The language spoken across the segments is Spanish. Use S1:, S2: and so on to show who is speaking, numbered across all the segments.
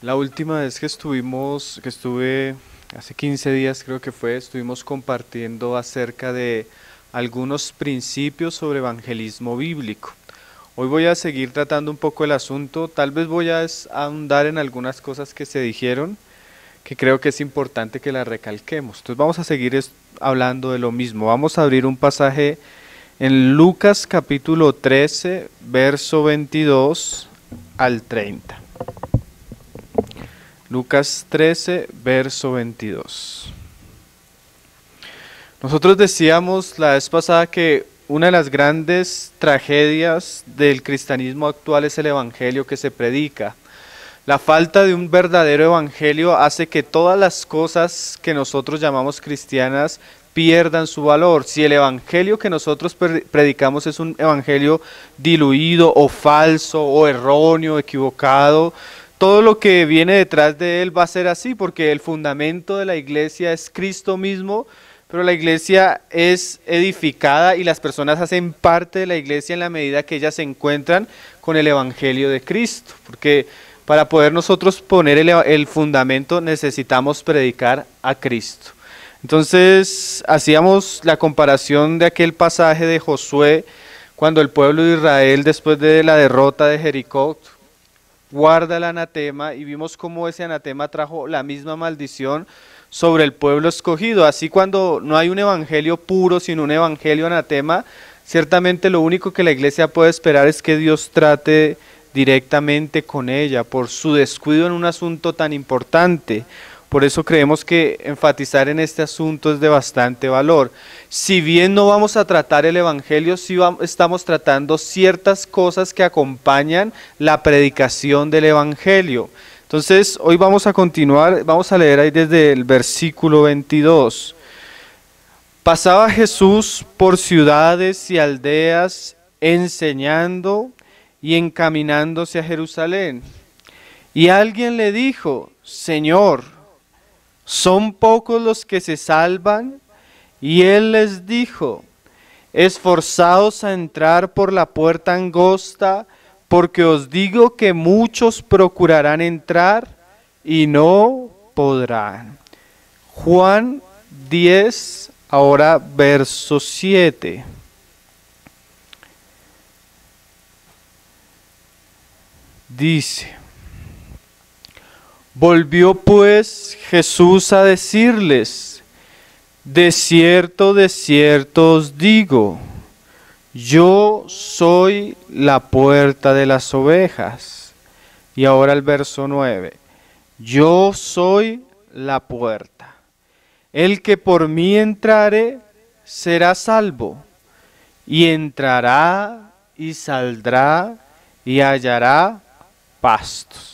S1: La última vez que estuve hace 15 días creo que fue, estuvimos compartiendo acerca de algunos principios sobre evangelismo bíblico. Hoy voy a seguir tratando un poco el asunto, tal vez voy a ahondar en algunas cosas que se dijeron, que creo que es importante que las recalquemos. Entonces vamos a seguir hablando de lo mismo. Vamos a abrir un pasaje en Lucas capítulo 13, verso 22 al 30. Lucas 13, verso 22. Nosotros decíamos la vez pasada que una de las grandes tragedias del cristianismo actual es el evangelio que se predica. La falta de un verdadero evangelio hace que todas las cosas que nosotros llamamos cristianas pierdan su valor. Si el evangelio que nosotros predicamos es un evangelio diluido o falso o erróneo, equivocado, todo lo que viene detrás de él va a ser así, porque el fundamento de la iglesia es Cristo mismo, pero la iglesia es edificada y las personas hacen parte de la iglesia en la medida que ellas se encuentran con el evangelio de Cristo, porque para poder nosotros poner el fundamento necesitamos predicar a Cristo. Entonces hacíamos la comparación de aquel pasaje de Josué, cuando el pueblo de Israel, después de la derrota de Jericó, guarda el anatema, y vimos cómo ese anatema trajo la misma maldición sobre el pueblo escogido. Así, cuando no hay un evangelio puro, sino un evangelio anatema, ciertamente lo único que la iglesia puede esperar es que Dios trate directamente con ella por su descuido en un asunto tan importante. Por eso creemos que enfatizar en este asunto es de bastante valor. Si bien no vamos a tratar el evangelio, sí estamos tratando ciertas cosas que acompañan la predicación del evangelio. Entonces, hoy vamos a continuar, vamos a leer ahí desde el versículo 22. Pasaba Jesús por ciudades y aldeas, enseñando y encaminándose a Jerusalén. Y alguien le dijo: Señor, ¿son pocos los que se salvan? Y él les dijo: esforzaos a entrar por la puerta angosta, porque os digo que muchos procurarán entrar y no podrán. Juan 10, ahora verso 7. Dice: volvió pues Jesús a decirles: de cierto os digo, yo soy la puerta de las ovejas. Y ahora el verso 9. Yo soy la puerta. El que por mí entrare será salvo, y entrará y saldrá y hallará pastos.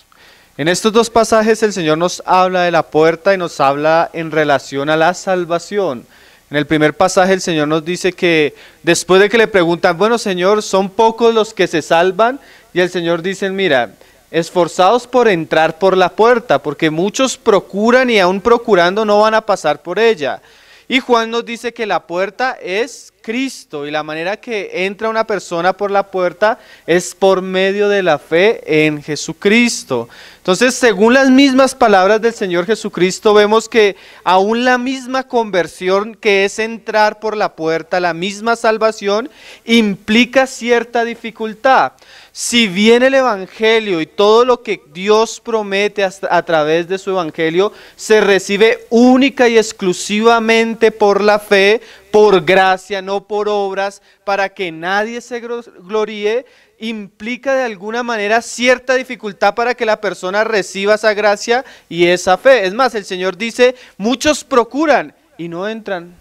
S1: En estos dos pasajes el Señor nos habla de la puerta y nos habla en relación a la salvación. En el primer pasaje el Señor nos dice que después de que le preguntan: bueno, Señor, ¿son pocos los que se salvan? Y el Señor dice: mira, esforzaos por entrar por la puerta, porque muchos procuran y aún procurando no van a pasar por ella. Y Juan nos dice que la puerta es Cristo, y la manera que entra una persona por la puerta es por medio de la fe en Jesucristo. Entonces, según las mismas palabras del Señor Jesucristo, vemos que aún la misma conversión, que es entrar por la puerta, la misma salvación, implica cierta dificultad. Si bien el evangelio y todo lo que Dios promete a través de su evangelio se recibe única y exclusivamente por la fe, por gracia, no por obras, para que nadie se gloríe, implica de alguna manera cierta dificultad para que la persona reciba esa gracia y esa fe. Es más, el Señor dice: muchos procuran y no entran.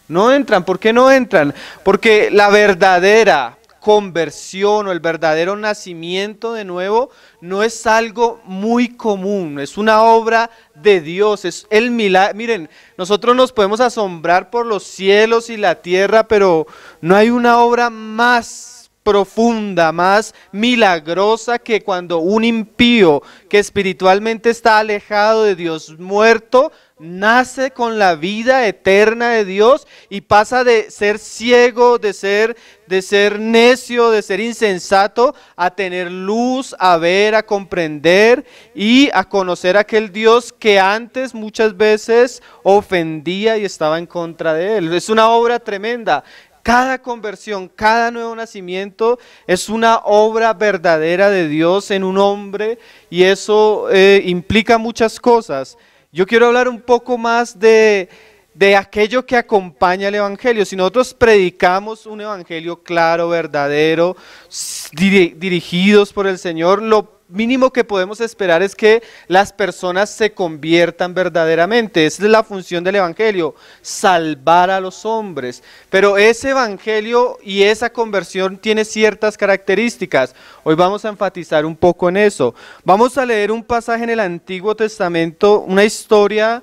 S1: No entran. ¿Por qué no entran? Porque la verdadera conversión o el verdadero nacimiento de nuevo no es algo muy común, es una obra de Dios, es el milagro. Miren, nosotros nos podemos asombrar por los cielos y la tierra, pero no hay una obra más profunda, más milagrosa que cuando un impío que espiritualmente está alejado de Dios, muerto, nace con la vida eterna de Dios y pasa de ser ciego, de ser necio, de ser insensato, a tener luz, a ver, a comprender y a conocer a aquel Dios que antes muchas veces ofendía y estaba en contra de él. Es una obra tremenda. Cada conversión, cada nuevo nacimiento es una obra verdadera de Dios en un hombre y eso implica muchas cosas. Yo quiero hablar un poco más de aquello que acompaña el Evangelio. Si nosotros predicamos un Evangelio claro, verdadero, dirigidos por el Señor, lo mínimo que podemos esperar es que las personas se conviertan verdaderamente. Esa es la función del Evangelio, salvar a los hombres. Pero ese Evangelio y esa conversión tiene ciertas características. Hoy vamos a enfatizar un poco en eso. Vamos a leer un pasaje en el Antiguo Testamento, una historia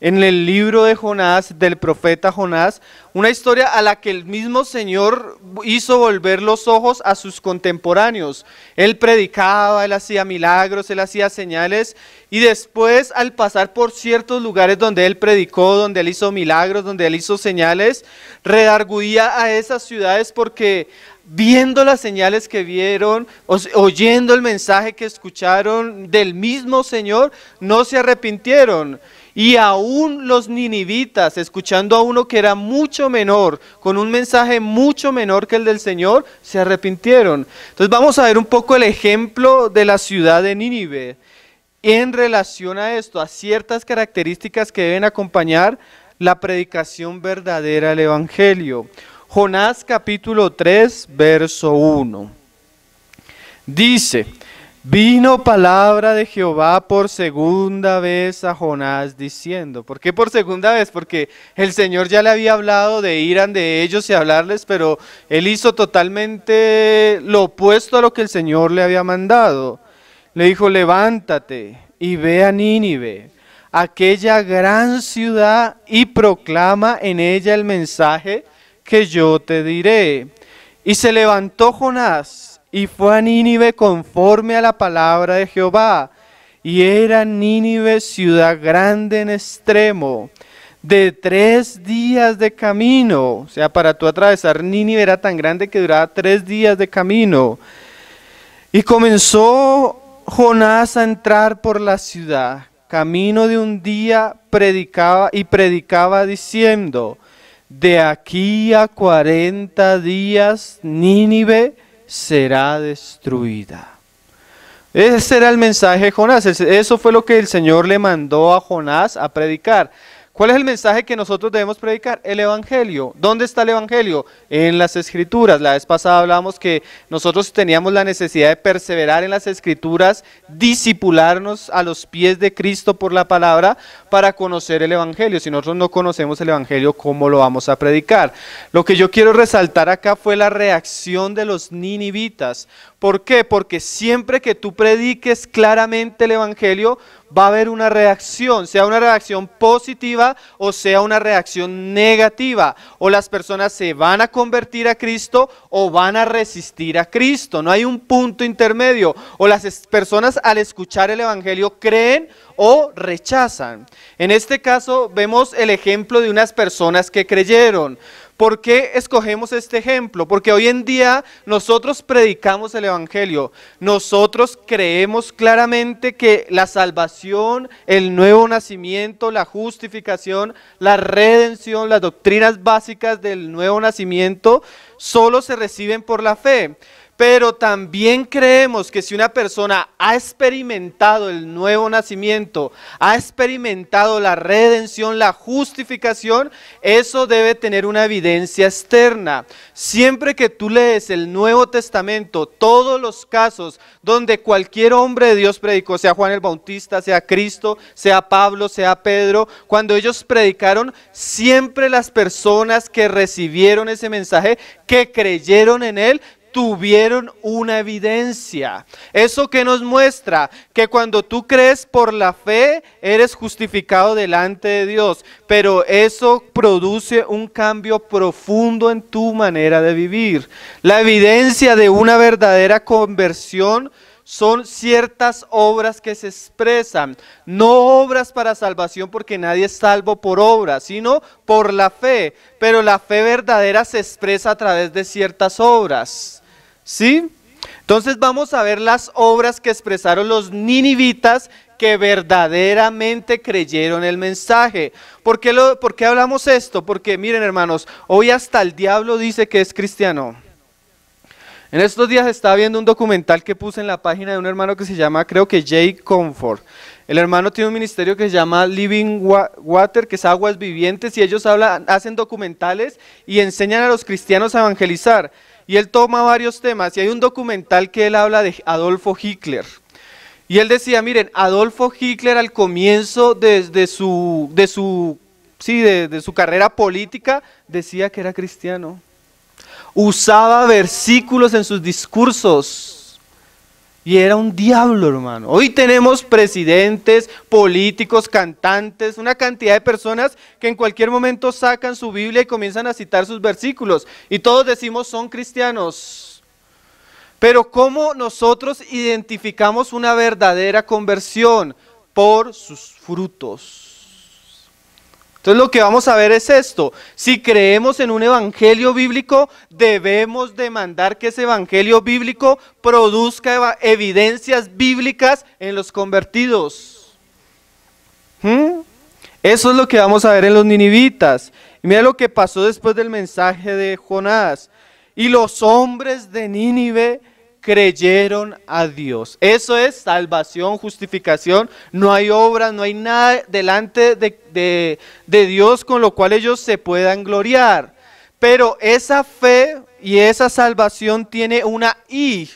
S1: en el libro de Jonás, del profeta Jonás, una historia a la que el mismo Señor hizo volver los ojos a sus contemporáneos. Él predicaba, él hacía milagros, él hacía señales, y después al pasar por ciertos lugares donde él predicó, donde él hizo milagros, donde él hizo señales, redargüía a esas ciudades porque viendo las señales que vieron, oyendo el mensaje que escucharon del mismo Señor, no se arrepintieron. Y aún los ninivitas, escuchando a uno que era mucho menor, con un mensaje mucho menor que el del Señor, se arrepintieron. Entonces vamos a ver un poco el ejemplo de la ciudad de Nínive en relación a esto, a ciertas características que deben acompañar la predicación verdadera del Evangelio. Jonás capítulo 3, verso 1. Dice: vino palabra de Jehová por segunda vez a Jonás diciendo. ¿Por qué por segunda vez? Porque el Señor ya le había hablado de ir ante ellos y hablarles, pero él hizo totalmente lo opuesto a lo que el Señor le había mandado. Le dijo: levántate y ve a Nínive, aquella gran ciudad, y proclama en ella el mensaje que yo te diré. Y se levantó Jonás y fue a Nínive conforme a la palabra de Jehová. Y era Nínive ciudad grande en extremo, de 3 días de camino. O sea, para tú atravesar Nínive era tan grande que duraba 3 días de camino. Y comenzó Jonás a entrar por la ciudad. Camino de un día predicaba diciendo: de aquí a 40 días Nínive será destruida. Ese era el mensaje de Jonás. Eso fue lo que el Señor le mandó a Jonás a predicar. ¿Cuál es el mensaje que nosotros debemos predicar? El Evangelio. ¿Dónde está el Evangelio? En las Escrituras. La vez pasada hablábamos que nosotros teníamos la necesidad de perseverar en las Escrituras, discipularnos a los pies de Cristo por la palabra para conocer el Evangelio. Si nosotros no conocemos el Evangelio, ¿cómo lo vamos a predicar? Lo que yo quiero resaltar acá fue la reacción de los ninivitas. ¿Por qué? Porque siempre que tú prediques claramente el Evangelio, va a haber una reacción, sea una reacción positiva o sea una reacción negativa. O las personas se van a convertir a Cristo o van a resistir a Cristo. No hay un punto intermedio. O las personas al escuchar el Evangelio creen o rechazan. En este caso vemos el ejemplo de unas personas que creyeron. ¿Por qué escogemos este ejemplo? Porque hoy en día nosotros predicamos el Evangelio, nosotros creemos claramente que la salvación, el nuevo nacimiento, la justificación, la redención, las doctrinas básicas del nuevo nacimiento solo se reciben por la fe. Pero también creemos que si una persona ha experimentado el nuevo nacimiento, ha experimentado la redención, la justificación, eso debe tener una evidencia externa. Siempre que tú lees el Nuevo Testamento, todos los casos donde cualquier hombre de Dios predicó, sea Juan el Bautista, sea Cristo, sea Pablo, sea Pedro, cuando ellos predicaron, siempre las personas que recibieron ese mensaje, que creyeron en él, tuvieron una evidencia. ¿Eso que nos muestra? Que cuando tú crees por la fe, eres justificado delante de Dios, pero eso produce un cambio profundo en tu manera de vivir. La evidencia de una verdadera conversión son ciertas obras que se expresan, no obras para salvación porque nadie es salvo por obras, sino por la fe, pero la fe verdadera se expresa a través de ciertas obras, ¿sí? Entonces vamos a ver las obras que expresaron los ninivitas que verdaderamente creyeron el mensaje. ¿Por qué hablamos esto? Porque miren hermanos, hoy hasta el diablo dice que es cristiano. En estos días estaba viendo un documental que puse en la página de un hermano que se llama, creo que Jay Comfort. El hermano tiene un ministerio que se llama Living Water, que es Aguas Vivientes, y ellos hacen documentales y enseñan a los cristianos a evangelizar. Y él toma varios temas, y hay un documental que él habla de Adolfo Hitler. Y él decía, miren, Adolfo Hitler al comienzo de su carrera política decía que era cristiano. Usaba versículos en sus discursos y era un diablo, hermano. Hoy tenemos presidentes, políticos, cantantes, una cantidad de personas que en cualquier momento sacan su Biblia y comienzan a citar sus versículos y todos decimos son cristianos. Pero ¿cómo nosotros identificamos una verdadera conversión? Por sus frutos. Entonces lo que vamos a ver es esto: si creemos en un evangelio bíblico, debemos demandar que ese evangelio bíblico produzca evidencias bíblicas en los convertidos. Eso es lo que vamos a ver en los ninivitas. Y mira lo que pasó después del mensaje de Jonás. Y los hombres de Nínive creyeron a Dios. Eso es salvación, justificación. No hay obras, no hay nada delante de Dios con lo cual ellos se puedan gloriar. Pero esa fe y esa salvación tiene una I.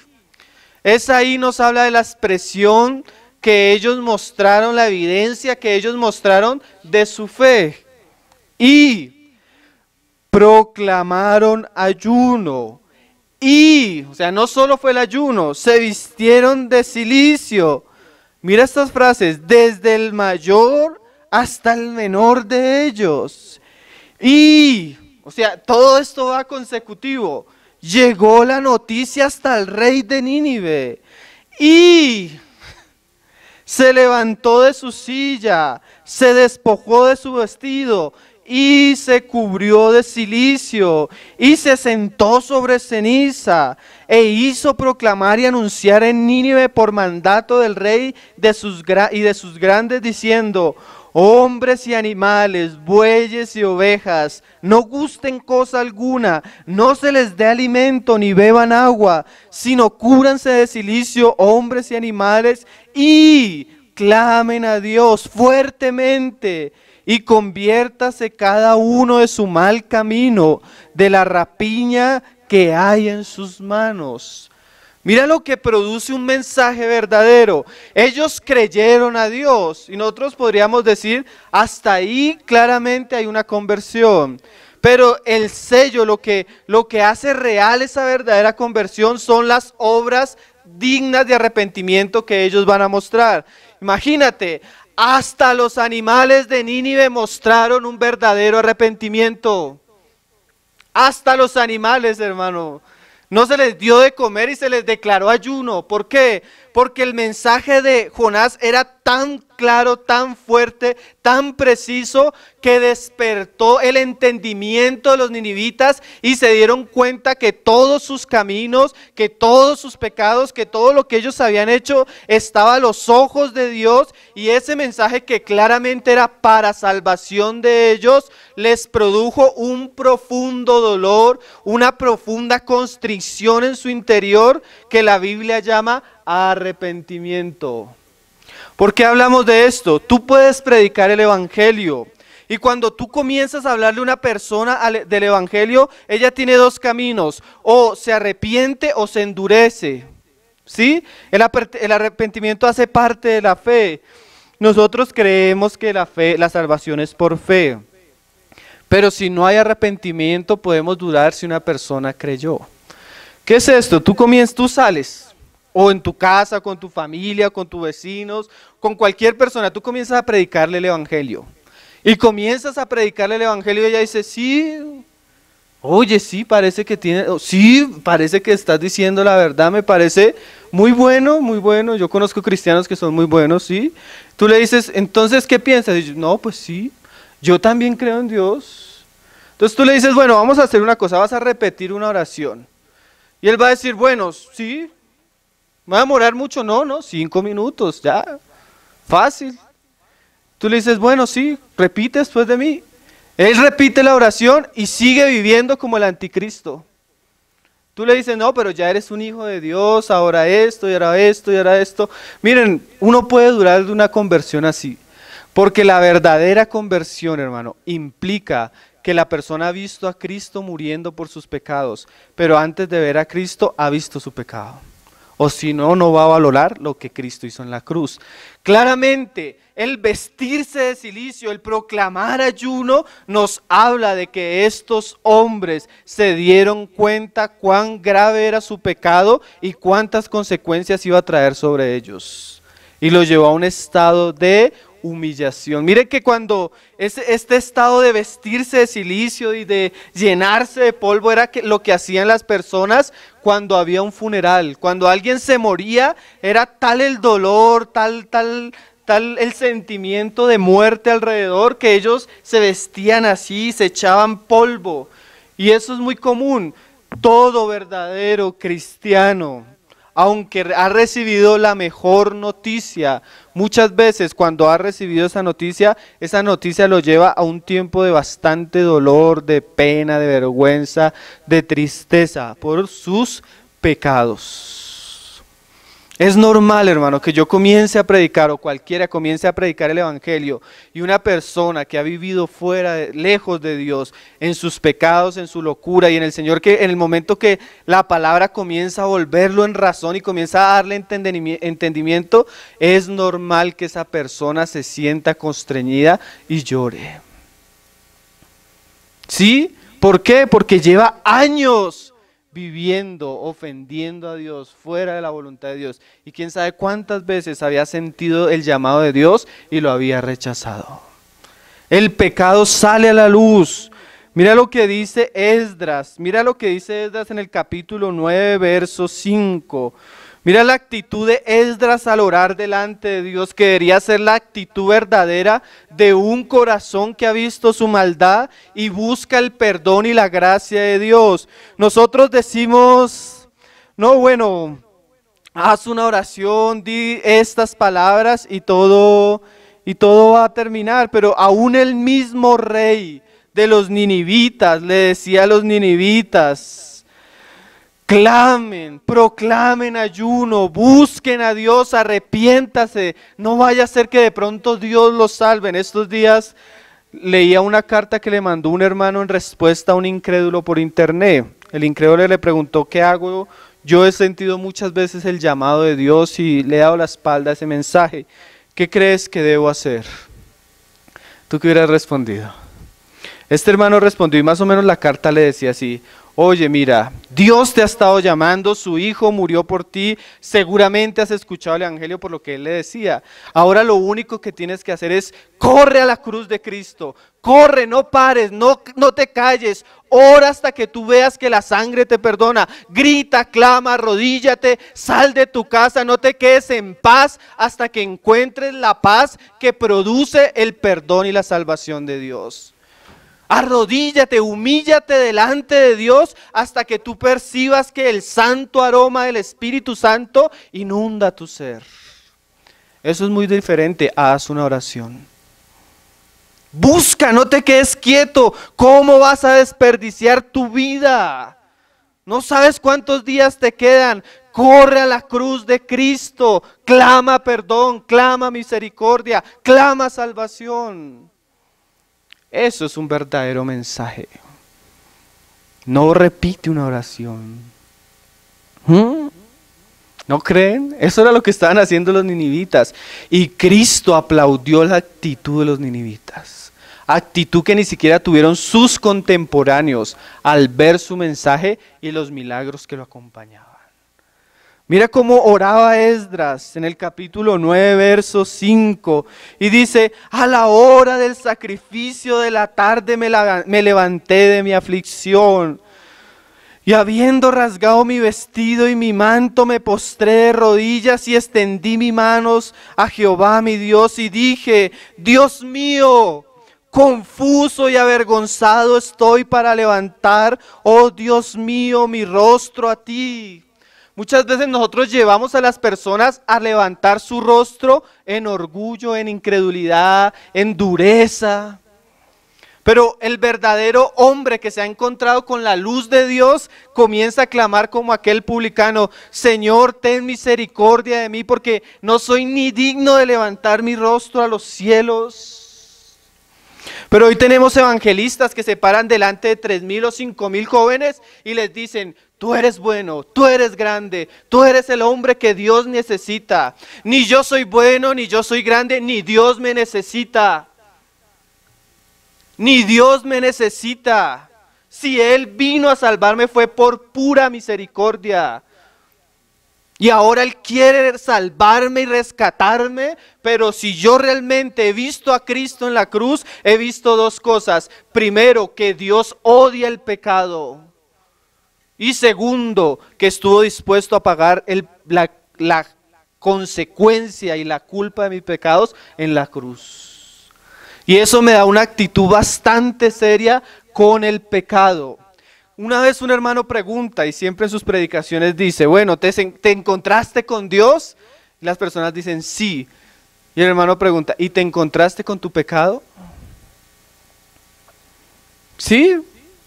S1: Esa I nos habla de la expresión que ellos mostraron, la evidencia que ellos mostraron de su fe. Y proclamaron ayuno. Y, o sea, no solo fue el ayuno, se vistieron de cilicio. Mira estas frases, desde el mayor hasta el menor de ellos. Y, o sea, todo esto va consecutivo. Llegó la noticia hasta el rey de Nínive. Y se levantó de su silla, se despojó de su vestido y se cubrió de cilicio, y se sentó sobre ceniza, e hizo proclamar y anunciar en Nínive por mandato del rey y de sus grandes, diciendo: hombres y animales, bueyes y ovejas, no gusten cosa alguna, no se les dé alimento ni beban agua, sino cúbranse de cilicio hombres y animales, y clamen a Dios fuertemente, y conviértase cada uno de su mal camino, de la rapiña que hay en sus manos. Mira lo que produce un mensaje verdadero. Ellos creyeron a Dios y nosotros podríamos decir, hasta ahí claramente hay una conversión. Pero el sello, lo que hace real esa verdadera conversión son las obras dignas de arrepentimiento que ellos van a mostrar. Imagínate, hasta los animales de Nínive mostraron un verdadero arrepentimiento. Hasta los animales, hermano. No se les dio de comer y se les declaró ayuno. ¿Por qué? Porque el mensaje de Jonás era tan claro, tan fuerte, tan preciso, que despertó el entendimiento de los ninivitas y se dieron cuenta que todos sus caminos, que todos sus pecados, que todo lo que ellos habían hecho estaba a los ojos de Dios, y ese mensaje que claramente era para salvación de ellos, les produjo un profundo dolor, una profunda constricción en su interior que la Biblia llama arrepentimiento. ¿Por qué hablamos de esto? Tú puedes predicar el evangelio, y cuando tú comienzas a hablarle a una persona del evangelio, ella tiene dos caminos: o se arrepiente o se endurece. ¿Sí? El arrepentimiento hace parte de la fe. Nosotros creemos que la salvación es por fe, pero si no hay arrepentimiento podemos dudar si una persona creyó. ¿Qué es esto? Tú sales, o en tu casa, con tu familia, con tus vecinos, con cualquier persona, tú comienzas a predicarle el evangelio. Y comienzas a predicarle el evangelio y ella dice, sí, oye, sí, parece que sí, parece que estás diciendo la verdad, me parece muy bueno, yo conozco cristianos que son muy buenos, sí. Tú le dices, entonces, ¿qué piensas? Y yo, no, pues sí, yo también creo en Dios. Entonces tú le dices, bueno, vamos a hacer una cosa, vas a repetir una oración. Y él va a decir, bueno, sí, ¿me va a demorar mucho? No, 5 minutos, ya, fácil. Tú le dices, bueno, sí, repite después de mí. Él repite la oración y sigue viviendo como el anticristo. Tú le dices, no, pero ya eres un hijo de Dios, ahora esto, y ahora esto, y ahora esto. Miren, uno puede durar de una conversión así, porque la verdadera conversión, hermano, implica que la persona ha visto a Cristo muriendo por sus pecados, pero antes de ver a Cristo ha visto su pecado. O si no, no va a valorar lo que Cristo hizo en la cruz. Claramente, el vestirse de cilicio, el proclamar ayuno, nos habla de que estos hombres se dieron cuenta cuán grave era su pecado y cuántas consecuencias iba a traer sobre ellos. Y lo llevó a un estado de humillación. Mire que cuando este estado de vestirse de silicio y de llenarse de polvo era lo que hacían las personas cuando había un funeral. Cuando alguien se moría, era tal el dolor, tal el sentimiento de muerte alrededor, que ellos se vestían así, se echaban polvo. Y eso es muy común. Todo verdadero cristiano, aunque ha recibido la mejor noticia, muchas veces cuando ha recibido esa noticia lo lleva a un tiempo de bastante dolor, de pena, de vergüenza, de tristeza por sus pecados. Es normal, hermano, que yo comience a predicar o cualquiera comience a predicar el evangelio y una persona que ha vivido lejos de Dios, en sus pecados, en su locura y en el Señor, que en el momento que la palabra comienza a volverlo en razón y comienza a darle entendimiento, es normal que esa persona se sienta constreñida y llore. ¿Sí? ¿Por qué? Porque lleva años viviendo, ofendiendo a Dios, fuera de la voluntad de Dios. Y quién sabe cuántas veces había sentido el llamado de Dios y lo había rechazado. El pecado sale a la luz. Mira lo que dice Esdras. Mira lo que dice Esdras en el capítulo 9, verso 5. Mira la actitud de Esdras al orar delante de Dios, que debería ser la actitud verdadera de un corazón que ha visto su maldad y busca el perdón y la gracia de Dios. Nosotros decimos, no, bueno, haz una oración, di estas palabras y todo va a terminar, pero aún el mismo rey de los ninivitas le decía a los ninivitas, clamen, proclamen ayuno, busquen a Dios, arrepiéntase, no vaya a ser que de pronto Dios los salve. En estos días leía una carta que le mandó un hermano en respuesta a un incrédulo por internet. El incrédulo le preguntó, ¿qué hago? Yo he sentido muchas veces el llamado de Dios y le he dado la espalda a ese mensaje. ¿Qué crees que debo hacer? ¿Tú qué hubieras respondido? Este hermano respondió y más o menos la carta le decía así: oye, mira, Dios te ha estado llamando, su hijo murió por ti, seguramente has escuchado el evangelio por lo que él le decía. Ahora lo único que tienes que hacer es corre a la cruz de Cristo, corre, no pares, no te calles, ora hasta que tú veas que la sangre te perdona, grita, clama, arrodíllate, sal de tu casa, no te quedes en paz hasta que encuentres la paz que produce el perdón y la salvación de Dios. Arrodíllate, humíllate delante de Dios hasta que tú percibas que el santo aroma del Espíritu Santo inunda tu ser. Eso es muy diferente a haz una oración. Busca, no te quedes quieto. ¿Cómo vas a desperdiciar tu vida? No sabes cuántos días te quedan. Corre a la cruz de Cristo. Clama perdón, clama misericordia, clama salvación. Eso es un verdadero mensaje. No repite una oración. ¿No creen? Eso era lo que estaban haciendo los ninivitas. Y Cristo aplaudió la actitud de los ninivitas. actitud que ni siquiera tuvieron sus contemporáneos al ver su mensaje y los milagros que lo acompañaban. Mira cómo oraba Esdras en el capítulo 9, verso 5, y dice: a la hora del sacrificio de la tarde me levanté de mi aflicción, y habiendo rasgado mi vestido y mi manto, me postré de rodillas y extendí mis manos a Jehová mi Dios, y dije: Dios mío, confuso y avergonzado estoy para levantar, oh Dios mío, mi rostro a ti. Muchas veces nosotros llevamos a las personas a levantar su rostro en orgullo, en incredulidad, en dureza. Pero el verdadero hombre que se ha encontrado con la luz de Dios comienza a clamar como aquel publicano: Señor, ten misericordia de mí, porque no soy ni digno de levantar mi rostro a los cielos. Pero hoy tenemos evangelistas que se paran delante de 3,000 o 5,000 jóvenes y les dicen: tú eres bueno, tú eres grande, tú eres el hombre que Dios necesita. Ni yo soy bueno, ni yo soy grande, ni Dios me necesita. Ni Dios me necesita. Si Él vino a salvarme fue por pura misericordia. Y ahora Él quiere salvarme y rescatarme, pero si yo realmente he visto a Cristo en la cruz, he visto dos cosas. Primero, que Dios odia el pecado. Y segundo, que estuvo dispuesto a pagar la consecuencia y la culpa de mis pecados en la cruz. Y eso me da una actitud bastante seria con el pecado. Una vez un hermano pregunta, y siempre en sus predicaciones dice: bueno, ¿te encontraste con Dios? Y las personas dicen sí. Y el hermano pregunta: ¿y te encontraste con tu pecado? Sí.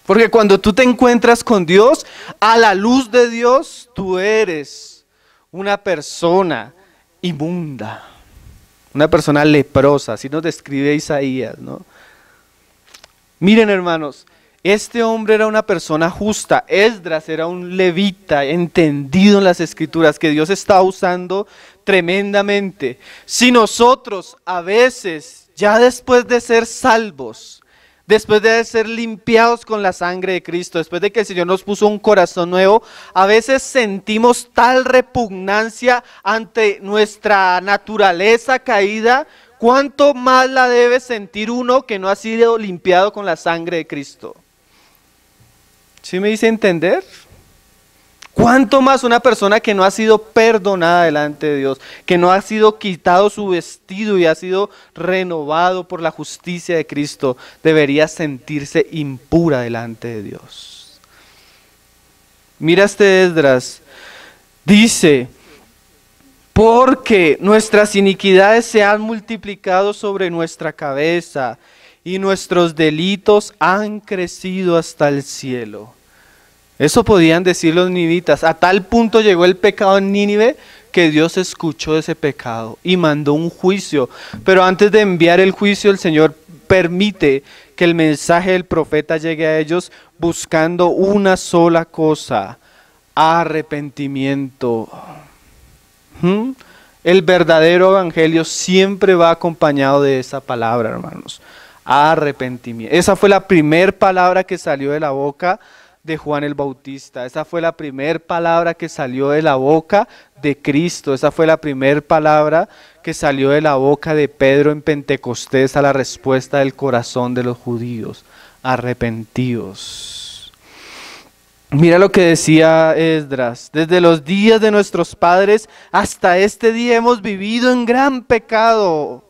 S1: Porque cuando tú te encuentras con Dios, a la luz de Dios, tú eres una persona inmunda, una persona leprosa, así nos describe Isaías, ¿no? Miren, hermanos, este hombre era una persona justa. Esdras era un levita entendido en las escrituras que Dios estaba usando tremendamente. Si nosotros a veces, ya después de ser salvos, después de ser limpiados con la sangre de Cristo, después de que el Señor nos puso un corazón nuevo, a veces sentimos tal repugnancia ante nuestra naturaleza caída, ¿cuánto más la debe sentir uno que no ha sido limpiado con la sangre de Cristo? ¿Sí me dice entender? ¿Cuánto más una persona que no ha sido perdonada delante de Dios, que no ha sido quitado su vestido y ha sido renovado por la justicia de Cristo, debería sentirse impura delante de Dios? Mira este Esdras, dice: porque nuestras iniquidades se han multiplicado sobre nuestra cabeza y nuestros delitos han crecido hasta el cielo. Eso podían decir los ninivitas. A tal punto llegó el pecado en Nínive que Dios escuchó ese pecado y mandó un juicio. Pero antes de enviar el juicio, el Señor permite que el mensaje del profeta llegue a ellos buscando una sola cosa: arrepentimiento. El verdadero evangelio siempre va acompañado de esa palabra, hermanos: arrepentimiento. Esa fue la primera palabra que salió de la boca de Juan el Bautista. Esa fue la primera palabra que salió de la boca de Cristo. Esa fue la primera palabra que salió de la boca de Pedro en Pentecostés a la respuesta del corazón de los judíos: arrepentidos. Mira lo que decía Esdras: desde los días de nuestros padres hasta este día hemos vivido en gran pecado,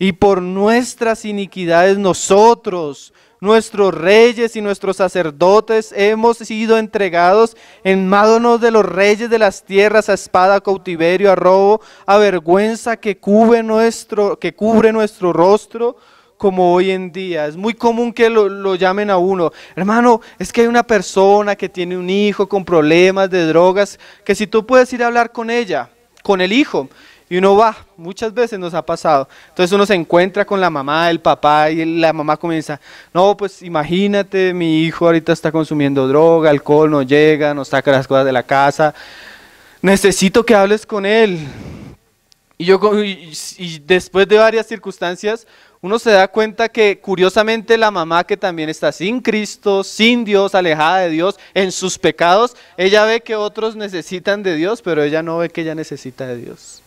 S1: y por nuestras iniquidades nosotros, nuestros reyes y nuestros sacerdotes, hemos sido entregados en manos de los reyes de las tierras, a espada, a cautiverio, a robo, a vergüenza que cubre nuestro rostro, como hoy en día. Es muy común que lo llamen a uno: hermano, es que hay una persona que tiene un hijo con problemas de drogas, que si tú puedes ir a hablar con ella, con el hijo. Y uno va, muchas veces nos ha pasado. Entonces uno se encuentra con la mamá, el papá, y la mamá comienza: no, pues imagínate, mi hijo ahorita está consumiendo droga, alcohol, no llega, no saca las cosas de la casa, necesito que hables con él. Y después de varias circunstancias, uno se da cuenta que curiosamente la mamá que también está sin Cristo, sin Dios, alejada de Dios, en sus pecados, ella ve que otros necesitan de Dios, pero ella no ve que ella necesita de Dios.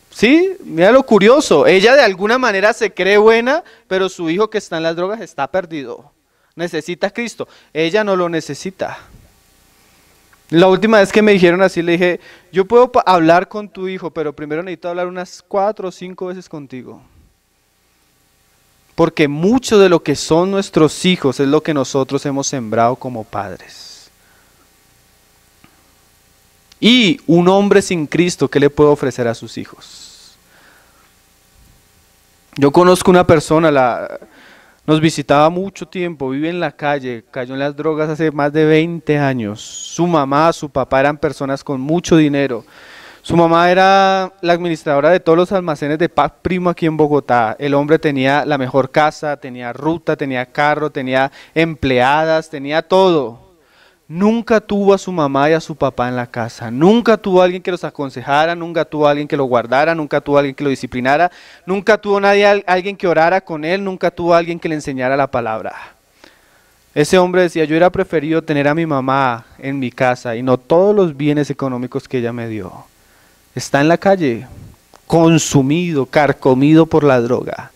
S1: Sí, mira lo curioso, ella de alguna manera se cree buena, pero su hijo que está en las drogas está perdido. Necesita a Cristo, ella no lo necesita. La última vez que me dijeron así, le dije, yo puedo hablar con tu hijo, pero primero necesito hablar unas 4 o 5 veces contigo. Porque mucho de lo que son nuestros hijos es lo que nosotros hemos sembrado como padres. Y un hombre sin Cristo, ¿qué le puede ofrecer a sus hijos? Yo conozco una persona, nos visitaba mucho tiempo, vive en la calle, cayó en las drogas hace más de 20 años. Su mamá, su papá eran personas con mucho dinero. Su mamá era la administradora de todos los almacenes de Paz Primo aquí en Bogotá. El hombre tenía la mejor casa, tenía ruta, tenía carro, tenía empleadas, tenía todo. Nunca tuvo a su mamá y a su papá en la casa, nunca tuvo a alguien que los aconsejara, nunca tuvo a alguien que lo guardara, nunca tuvo a alguien que lo disciplinara, nunca tuvo alguien que orara con él, nunca tuvo a alguien que le enseñara la palabra. Ese hombre decía, yo hubiera preferido tener a mi mamá en mi casa y no todos los bienes económicos que ella me dio. Está en la calle, consumido, carcomido por la droga.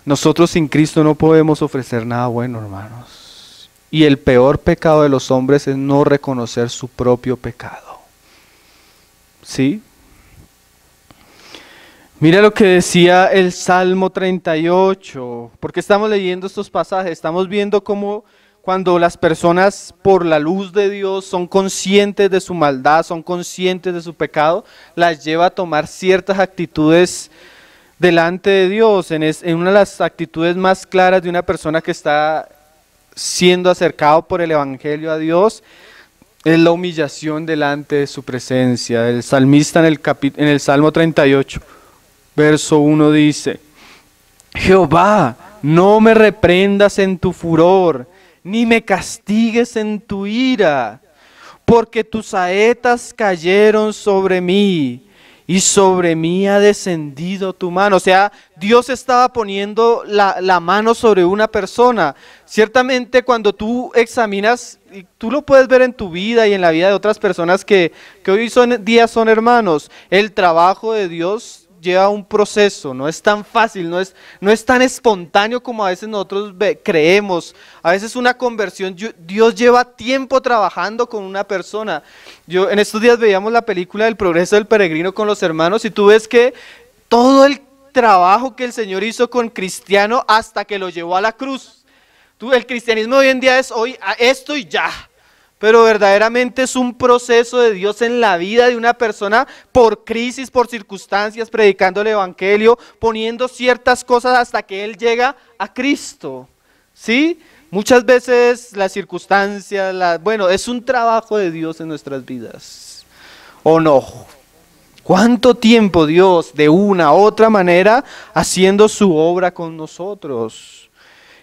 S1: Nosotros sin Cristo no podemos ofrecer nada bueno, hermanos. Y el peor pecado de los hombres es no reconocer su propio pecado. ¿Sí? Mira lo que decía el Salmo 38. ¿Por qué estamos leyendo estos pasajes? Estamos viendo cómo cuando las personas por la luz de Dios son conscientes de su maldad, son conscientes de su pecado, las lleva a tomar ciertas actitudes delante de Dios. En una de las actitudes más claras de una persona que está siendo acercado por el Evangelio a Dios, es la humillación delante de su presencia. El salmista en el Salmo 38, verso 1 dice, Jehová, no me reprendas en tu furor, ni me castigues en tu ira, porque tus saetas cayeron sobre mí, y sobre mí ha descendido tu mano. O sea, Dios estaba poniendo la mano sobre una persona. Ciertamente cuando tú examinas, y tú lo puedes ver en tu vida y en la vida de otras personas que hoy día son hermanos, el trabajo de Dios lleva un proceso, no es tan fácil, no es tan espontáneo como a veces nosotros creemos. A veces una conversión, Dios lleva tiempo trabajando con una persona. En estos días veíamos la película del progreso del peregrino con los hermanos y tú ves que todo el trabajo que el Señor hizo con Cristiano hasta que lo llevó a la cruz. El cristianismo hoy en día es hoy a esto y ya. Pero verdaderamente es un proceso de Dios en la vida de una persona por crisis, por circunstancias, predicando el Evangelio, poniendo ciertas cosas hasta que Él llega a Cristo. ¿Sí? Muchas veces las circunstancias, es un trabajo de Dios en nuestras vidas. ¿O no? ¿Cuánto tiempo Dios de una u otra manera haciendo su obra con nosotros?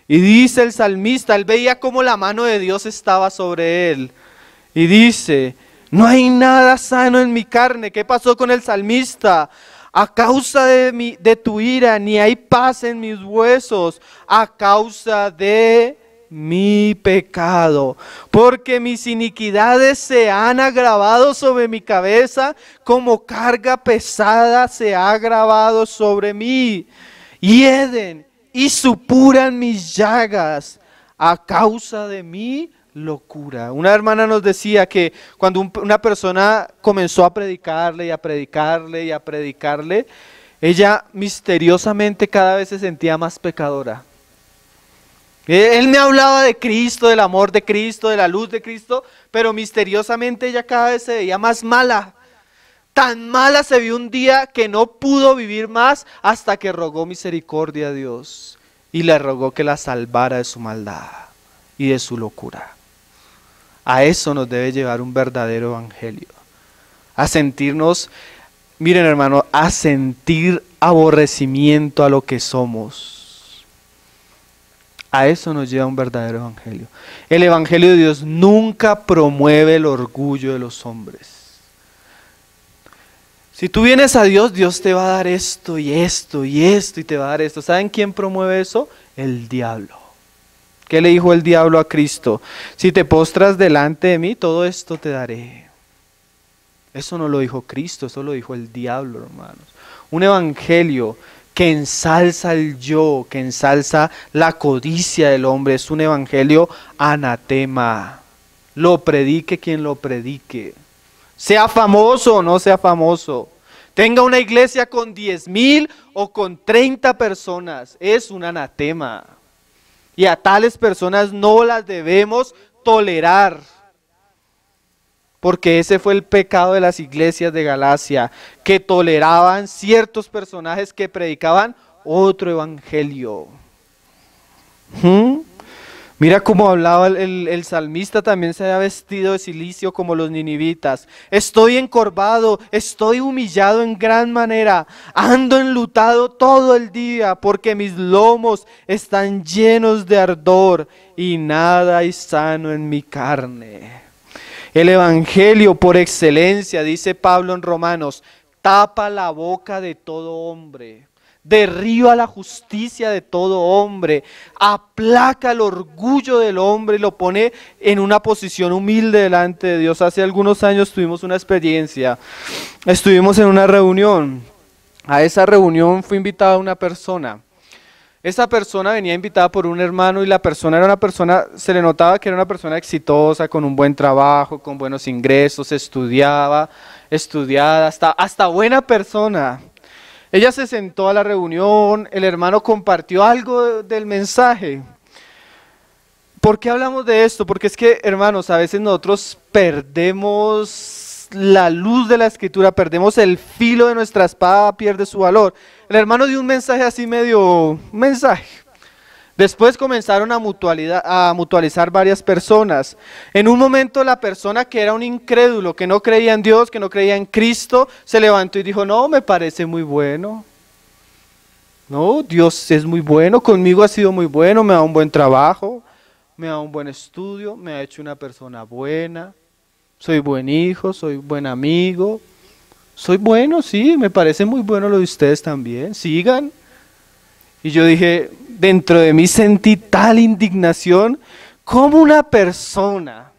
S1: Y dice el salmista, él veía cómo la mano de Dios estaba sobre él. Y dice, no hay nada sano en mi carne. ¿Qué pasó con el salmista? A causa de tu ira, ni hay paz en mis huesos, a causa de mi pecado. Porque mis iniquidades se han agravado sobre mi cabeza, como carga pesada se ha agravado sobre mí. Hieden y supuran mis llagas a causa de mi locura. Una hermana nos decía que cuando una persona comenzó a predicarle y a predicarle y a predicarle, ella misteriosamente cada vez se sentía más pecadora. Él me hablaba de Cristo, del amor de Cristo, de la luz de Cristo, pero misteriosamente ella cada vez se veía más mala. Tan mala se vio un día que no pudo vivir más hasta que rogó misericordia a Dios y le rogó que la salvara de su maldad y de su locura. A eso nos debe llevar un verdadero evangelio. A sentirnos, miren hermano, a sentir aborrecimiento a lo que somos. A eso nos lleva un verdadero evangelio. El evangelio de Dios nunca promueve el orgullo de los hombres. Si tú vienes a Dios, Dios te va a dar esto y esto y esto y te va a dar esto. ¿Saben quién promueve eso? El diablo. ¿Qué le dijo el diablo a Cristo? Si te postras delante de mí, todo esto te daré. Eso no lo dijo Cristo, eso lo dijo el diablo, hermanos. Un evangelio que ensalza el yo, que ensalza la codicia del hombre, es un evangelio anatema. Lo predique quien lo predique. Sea famoso o no sea famoso. Tenga una iglesia con 10,000 o con 30 personas. Es un anatema. Y a tales personas no las debemos tolerar. Porque ese fue el pecado de las iglesias de Galacia, que toleraban ciertos personajes que predicaban otro evangelio. Mira cómo hablaba el salmista, también se había vestido de cilicio como los ninivitas. Estoy encorvado, estoy humillado en gran manera, ando enlutado todo el día, porque mis lomos están llenos de ardor y nada hay sano en mi carne. El evangelio por excelencia, dice Pablo en Romanos, tapa la boca de todo hombre, derriba la justicia de todo hombre, aplaca el orgullo del hombre y lo pone en una posición humilde delante de Dios. Hace algunos años tuvimos una experiencia, estuvimos en una reunión, a esa reunión fue invitada una persona. Esa persona venía invitada por un hermano y la persona era una persona, se le notaba que era una persona exitosa, con un buen trabajo, con buenos ingresos, estudiada, hasta buena persona. Ella se sentó a la reunión, el hermano compartió algo del mensaje. ¿Por qué hablamos de esto? Porque es que, hermanos, a veces nosotros perdemos la luz de la escritura, perdemos el filo de nuestra espada, pierde su valor. El hermano dio un mensaje así medio, mensaje. Después comenzaron a mutualizar varias personas. En un momento la persona que era un incrédulo, que no creía en Dios, que no creía en Cristo, se levantó y dijo, no, me parece muy bueno. No, Dios es muy bueno, conmigo ha sido muy bueno, me da un buen trabajo, me da un buen estudio, me ha hecho una persona buena. Soy buen hijo, soy buen amigo, soy bueno, sí, me parece muy bueno lo de ustedes también, sigan. Y yo dije, dentro de mí sentí tal indignación, como una persona,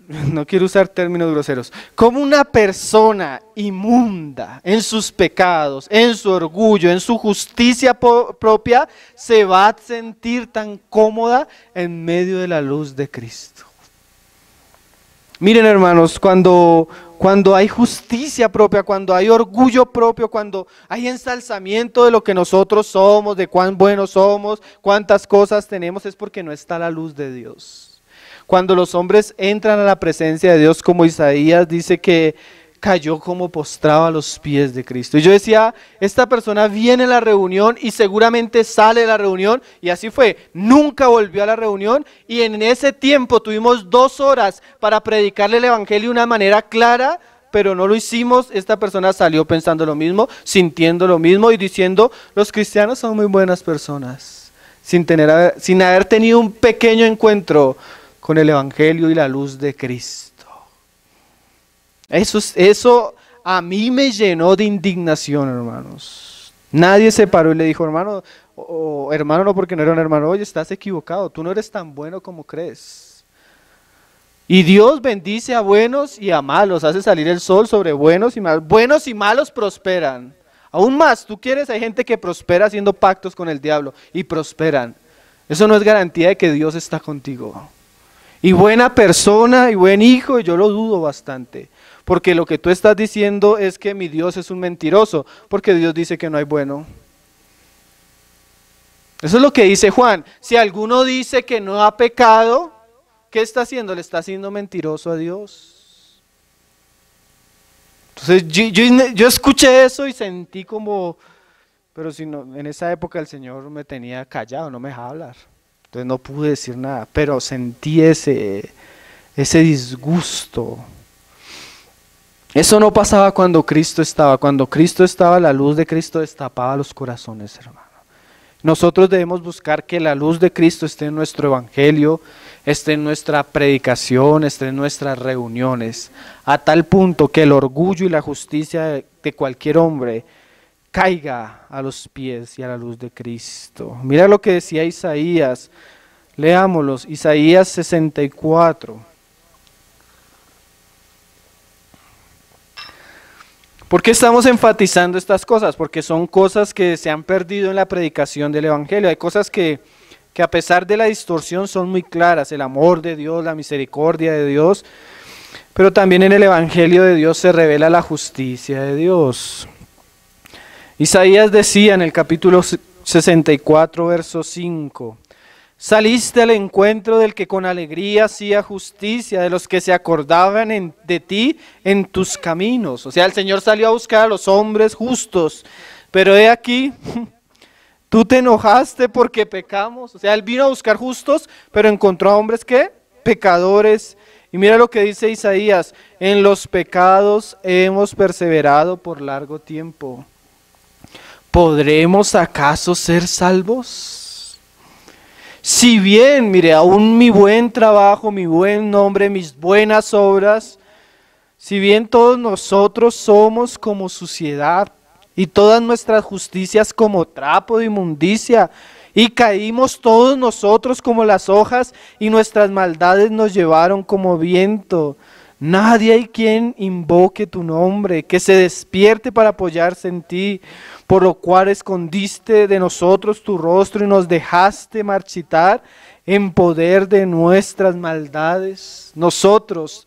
S1: no quiero usar términos groseros, como una persona inmunda en sus pecados, en su orgullo, en su justicia propia, se va a sentir tan cómoda en medio de la luz de Cristo. Miren, hermanos, cuando hay justicia propia, cuando hay orgullo propio, cuando hay ensalzamiento de lo que nosotros somos, de cuán buenos somos, cuántas cosas tenemos, es porque no está la luz de Dios. Cuando los hombres entran a la presencia de Dios, como Isaías dice que cayó como postrado a los pies de Cristo. Y yo decía, esta persona viene a la reunión y seguramente sale de la reunión, y así fue, nunca volvió a la reunión, y en ese tiempo tuvimos 2 horas para predicarle el evangelio de una manera clara, pero no lo hicimos. Esta persona salió pensando lo mismo, sintiendo lo mismo y diciendo, los cristianos son muy buenas personas, sin haber tenido un pequeño encuentro con el evangelio y la luz de Cristo. Eso a mí me llenó de indignación, hermanos. Nadie se paró y le dijo, hermano, hermano no, porque no era un hermano, oye, estás equivocado, tú no eres tan bueno como crees. Y Dios bendice a buenos y a malos, hace salir el sol sobre buenos y malos prosperan. Aún más, tú quieres, hay gente que prospera haciendo pactos con el diablo y prosperan. Eso no es garantía de que Dios está contigo. Y buena persona y buen hijo, yo lo dudo bastante. Porque lo que tú estás diciendo es que mi Dios es un mentiroso, porque Dios dice que no hay bueno. Eso es lo que dice Juan. Si alguno dice que no ha pecado, ¿qué está haciendo? Le está haciendo mentiroso a Dios. Entonces yo escuché eso y sentí como, pero si no, en esa época el Señor me tenía callado, no me dejaba hablar. Entonces no pude decir nada, pero sentí ese disgusto. Eso no pasaba cuando Cristo estaba. Cuando Cristo estaba, la luz de Cristo destapaba los corazones, hermano. Nosotros debemos buscar que la luz de Cristo esté en nuestro evangelio, esté en nuestra predicación, esté en nuestras reuniones, a tal punto que el orgullo y la justicia de cualquier hombre caiga a los pies y a la luz de Cristo. Mira lo que decía Isaías, leámoslos, Isaías 64. ¿Por qué estamos enfatizando estas cosas? Porque son cosas que se han perdido en la predicación del Evangelio. Hay cosas que a pesar de la distorsión son muy claras, el amor de Dios, la misericordia de Dios, pero también en el Evangelio de Dios se revela la justicia de Dios. Isaías decía en el capítulo 64, verso 5, saliste al encuentro del que con alegría hacía justicia, de los que se acordaban de ti en tus caminos. O sea, el Señor salió a buscar a los hombres justos, pero he aquí, tú te enojaste porque pecamos. O sea, Él vino a buscar justos, pero encontró a hombres ¿qué? Pecadores. Y mira lo que dice Isaías, en los pecados hemos perseverado por largo tiempo. ¿Podremos acaso ser salvos? Si bien, mire, aún mi buen trabajo, mi buen nombre, mis buenas obras, si bien todos nosotros somos como suciedad y todas nuestras justicias como trapo de inmundicia, y caímos todos nosotros como las hojas y nuestras maldades nos llevaron como viento. Nadie hay quien invoque tu nombre, que se despierte para apoyarse en ti, por lo cual escondiste de nosotros tu rostro y nos dejaste marchitar en poder de nuestras maldades. Nosotros,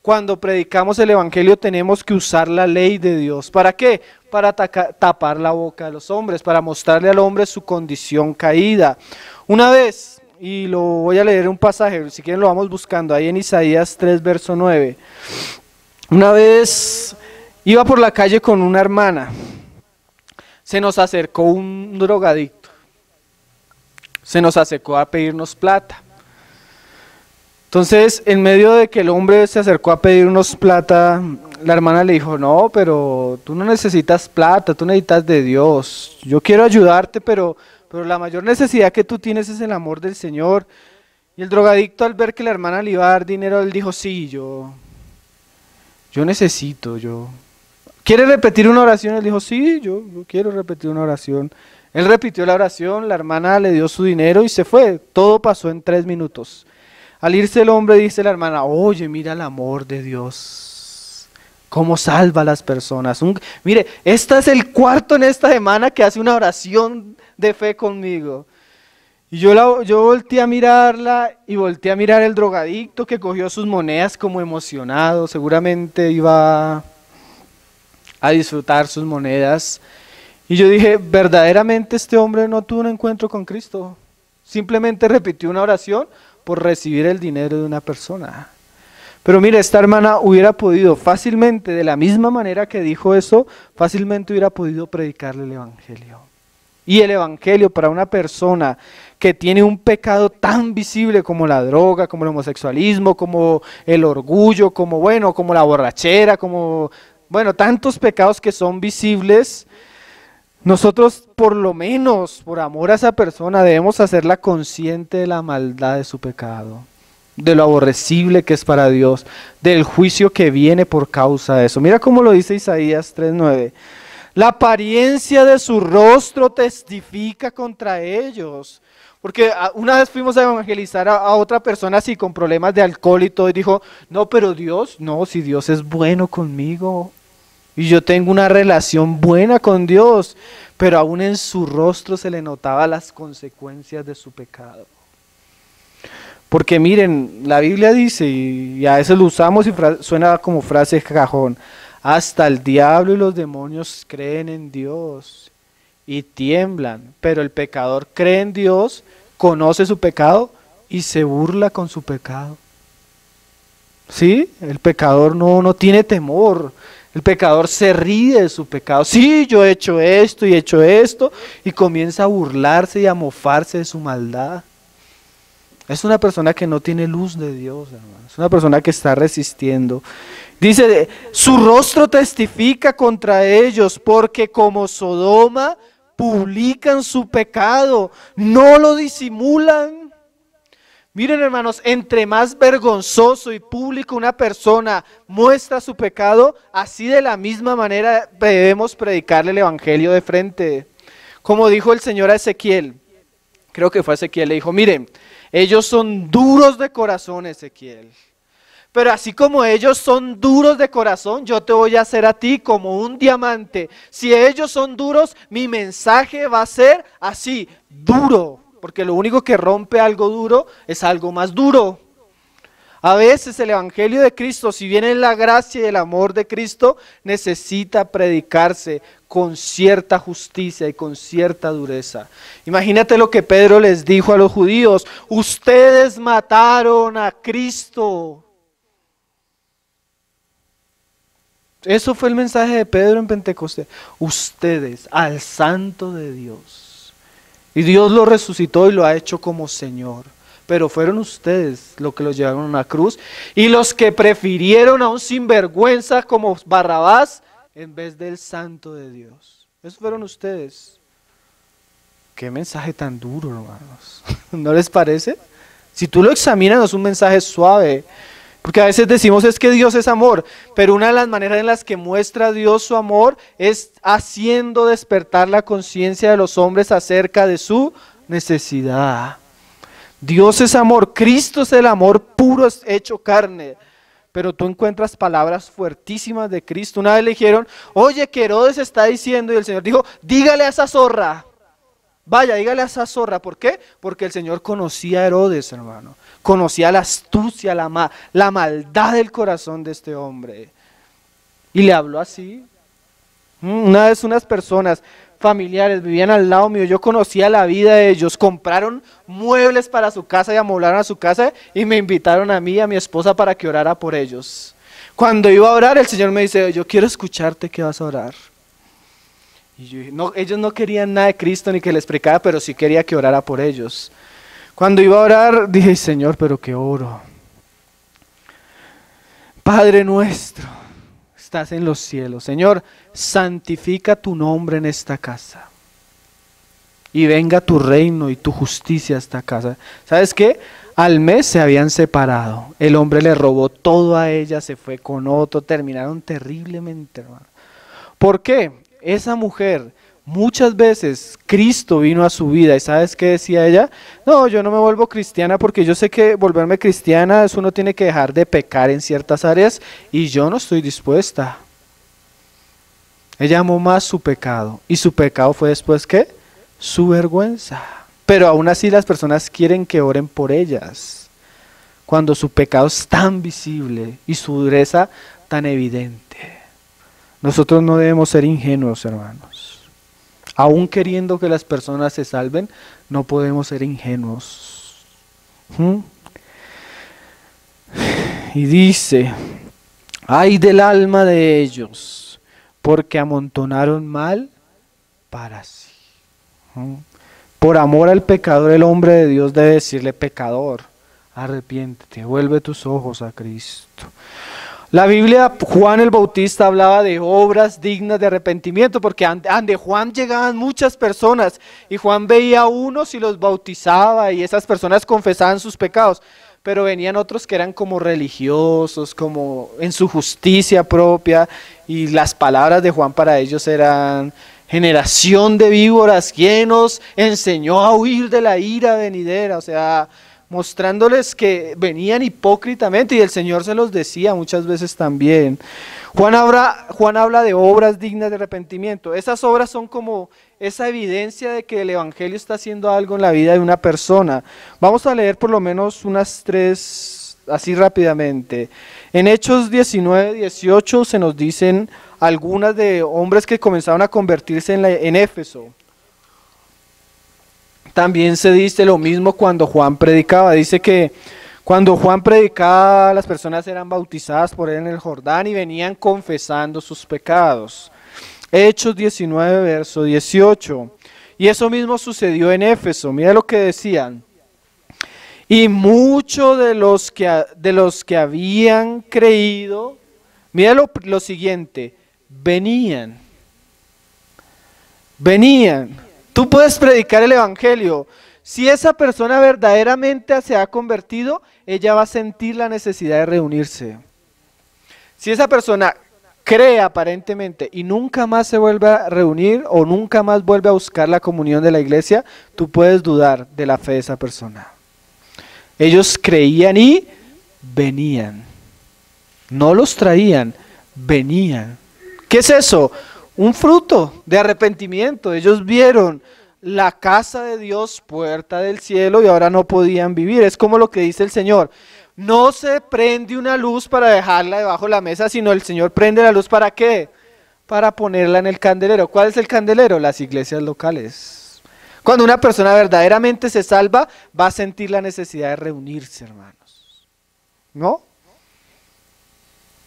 S1: cuando predicamos el Evangelio, tenemos que usar la ley de Dios. ¿Para qué? Para tapar la boca de los hombres, para mostrarle al hombre su condición caída. Una vez, y lo voy a leer un pasaje, si quieren lo vamos buscando, ahí en Isaías 3, verso 9. Una vez iba por la calle con una hermana, se nos acercó un drogadicto, se nos acercó a pedirnos plata. Entonces, en medio de que el hombre se acercó a pedirnos plata, la hermana le dijo, no, pero tú no necesitas plata, tú necesitas de Dios. Yo quiero ayudarte, pero la mayor necesidad que tú tienes es el amor del Señor. Y el drogadicto, al ver que la hermana le iba a dar dinero, él dijo, sí, yo necesito. ¿Quiere repetir una oración? Él dijo, sí, yo quiero repetir una oración. Él repitió la oración, la hermana le dio su dinero y se fue. Todo pasó en 3 minutos. Al irse el hombre, dice la hermana, oye, mira el amor de Dios, cómo salva a las personas. Mire, este es el cuarto en esta semana que hace una oración de fe conmigo. Y yo volteé a mirarla y volteé a mirar el drogadicto que cogió sus monedas como emocionado, seguramente iba a disfrutar sus monedas. Y yo dije, verdaderamente este hombre no tuvo un encuentro con Cristo, simplemente repitió una oración por recibir el dinero de una persona. Pero mire, esta hermana hubiera podido fácilmente, de la misma manera que dijo eso, fácilmente hubiera podido predicarle el Evangelio. Y el Evangelio para una persona que tiene un pecado tan visible como la droga, como el homosexualismo, como el orgullo, como la borrachera, tantos pecados que son visibles. Nosotros, por lo menos, por amor a esa persona, debemos hacerla consciente de la maldad de su pecado, de lo aborrecible que es para Dios, del juicio que viene por causa de eso. Mira cómo lo dice Isaías 3:9. La apariencia de su rostro testifica contra ellos. Porque una vez fuimos a evangelizar a otra persona así con problemas de alcohol y todo, y dijo, no, pero Dios, no, si Dios es bueno conmigo. Y yo tengo una relación buena con Dios, pero aún en su rostro se le notaba las consecuencias de su pecado. Porque miren, la Biblia dice, y a veces lo usamos y suena como frase de cajón, hasta el diablo y los demonios creen en Dios y tiemblan, pero el pecador cree en Dios, conoce su pecado y se burla con su pecado. ¿Sí? El pecador no tiene temor. El pecador se ríe de su pecado. Sí, yo he hecho esto y he hecho esto. Y comienza a burlarse y a mofarse de su maldad. Es una persona que no tiene luz de Dios, hermano. Es una persona que está resistiendo. Dice, su rostro testifica contra ellos, porque como Sodoma publican su pecado, no lo disimulan. Miren, hermanos, entre más vergonzoso y público una persona muestra su pecado, así de la misma manera debemos predicarle el evangelio de frente. Como dijo el Señor a Ezequiel, creo que fue Ezequiel, le dijo, miren, ellos son duros de corazón, Ezequiel. Pero así como ellos son duros de corazón, yo te voy a hacer a ti como un diamante. Si ellos son duros, mi mensaje va a ser así, duro. Porque lo único que rompe algo duro es algo más duro. A veces el evangelio de Cristo, si bien es la gracia y el amor de Cristo, necesita predicarse con cierta justicia y con cierta dureza. Imagínate lo que Pedro les dijo a los judíos: ustedes mataron a Cristo. Eso fue el mensaje de Pedro en Pentecostés. Ustedes, al Santo de Dios. Y Dios lo resucitó y lo ha hecho como Señor. Pero fueron ustedes los que lo llevaron a una cruz y los que prefirieron a un sinvergüenza como Barrabás en vez del Santo de Dios. Esos fueron ustedes. Qué mensaje tan duro, hermanos. ¿No les parece? Si tú lo examinas, no es un mensaje suave. Porque a veces decimos es que Dios es amor, pero una de las maneras en las que muestra Dios su amor es haciendo despertar la conciencia de los hombres acerca de su necesidad. Dios es amor, Cristo es el amor puro hecho carne, pero tú encuentras palabras fuertísimas de Cristo. Una vez le dijeron, oye, que Herodes está diciendo, y el Señor dijo, dígale a esa zorra. Vaya, dígale a esa zorra. ¿Por qué? Porque el Señor conocía a Herodes, hermano. Conocía la astucia, la maldad del corazón de este hombre. Y le habló así. Una vez unas personas familiares vivían al lado mío. Yo conocía la vida de ellos. Compraron muebles para su casa y amoblaron a su casa. Y me invitaron a mí y a mi esposa para que orara por ellos. Cuando iba a orar, el Señor me dice, yo quiero escucharte que vas a orar. Y yo dije, no, ellos no querían nada de Cristo ni que les predicaba, pero sí quería que orara por ellos. Cuando iba a orar, dije, Señor, pero que oro. Padre nuestro, estás en los cielos. Señor, santifica tu nombre en esta casa. Y venga tu reino y tu justicia a esta casa. ¿Sabes qué? Al mes se habían separado. El hombre le robó todo a ella, se fue con otro, terminaron terriblemente, hermano. ¿Por qué? Esa mujer, muchas veces Cristo vino a su vida y ¿sabes qué decía ella? No, yo no me vuelvo cristiana porque yo sé que volverme cristiana es uno tiene que dejar de pecar en ciertas áreas y yo no estoy dispuesta. Ella amó más su pecado y su pecado fue después ¿qué? Su vergüenza. Pero aún así las personas quieren que oren por ellas cuando su pecado es tan visible y su dureza tan evidente. Nosotros no debemos ser ingenuos, hermanos. Aún queriendo que las personas se salven, no podemos ser ingenuos. Y dice, ay del alma de ellos, porque amontonaron mal para sí. Por amor al pecador, el hombre de Dios debe decirle, pecador, arrepiéntete, vuelve tus ojos a Cristo. La Biblia, Juan el Bautista hablaba de obras dignas de arrepentimiento, porque ante Juan llegaban muchas personas y Juan veía a unos y los bautizaba y esas personas confesaban sus pecados, pero venían otros que eran como religiosos, como en su justicia propia, y las palabras de Juan para ellos eran: generación de víboras, ¿quién nos enseñó a huir de la ira venidera? O sea, mostrándoles que venían hipócritamente y el Señor se los decía muchas veces también. Juan habla de obras dignas de arrepentimiento. Esas obras son como esa evidencia de que el Evangelio está haciendo algo en la vida de una persona. Vamos a leer por lo menos unas 3, así rápidamente. En Hechos 19, 18 se nos dicen algunas de hombres que comenzaron a convertirse en Éfeso. También se dice lo mismo cuando Juan predicaba. Dice que cuando Juan predicaba, las personas eran bautizadas por él en el Jordán y venían confesando sus pecados. Hechos 19, verso 18. Y eso mismo sucedió en Éfeso. Mira lo que decían. Y muchos de los que habían creído, mira lo siguiente, venían Tú puedes predicar el evangelio. Si esa persona verdaderamente se ha convertido, ella va a sentir la necesidad de reunirse. Si esa persona cree aparentemente y nunca más se vuelve a reunir o nunca más vuelve a buscar la comunión de la iglesia, tú puedes dudar de la fe de esa persona. Ellos creían y venían. No los traían, venían. ¿Qué es eso? Un fruto de arrepentimiento. Ellos vieron la casa de Dios, puerta del cielo, y ahora no podían vivir. Es como lo que dice el Señor. No se prende una luz para dejarla debajo de la mesa, sino el Señor prende la luz ¿para qué? Para ponerla en el candelero. ¿Cuál es el candelero? Las iglesias locales. Cuando una persona verdaderamente se salva, va a sentir la necesidad de reunirse, hermanos. ¿No?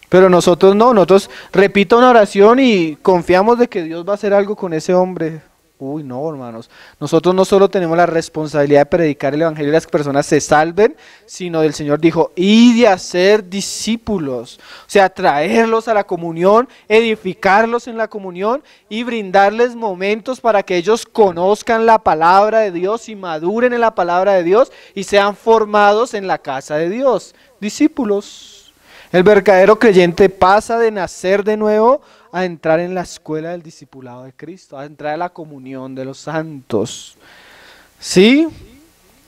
S1: Pero nosotros no, nosotros repito una oración y confiamos de que Dios va a hacer algo con ese hombre. Uy, no, hermanos. Nosotros no solo tenemos la responsabilidad de predicar el evangelio y las personas se salven, sino el Señor dijo, y de hacer discípulos. O sea, traerlos a la comunión, edificarlos en la comunión y brindarles momentos para que ellos conozcan la palabra de Dios y maduren en la palabra de Dios y sean formados en la casa de Dios. Discípulos. El verdadero creyente pasa de nacer de nuevo a entrar en la escuela del discipulado de Cristo, a entrar a la comunión de los santos. ¿Sí?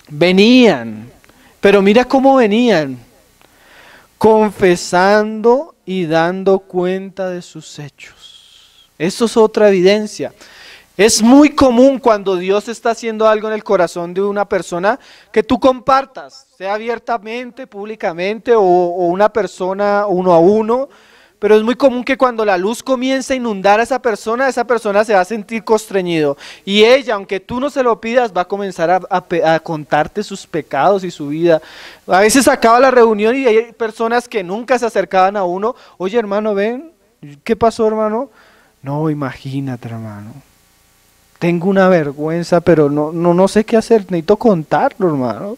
S1: Venían, pero mira cómo venían, confesando y dando cuenta de sus hechos. Eso es otra evidencia. Es muy común cuando Dios está haciendo algo en el corazón de una persona que tú compartas, sea abiertamente, públicamente o una persona uno a uno, pero es muy común que cuando la luz comienza a inundar a esa persona se va a sentir constreñido. Y ella, aunque tú no se lo pidas, va a comenzar a contarte sus pecados y su vida. A veces acaba la reunión y hay personas que nunca se acercaban a uno. Oye, hermano, ven, ¿qué pasó, hermano? No, imagínate, hermano. Tengo una vergüenza, pero no sé qué hacer, necesito contarlo, hermano.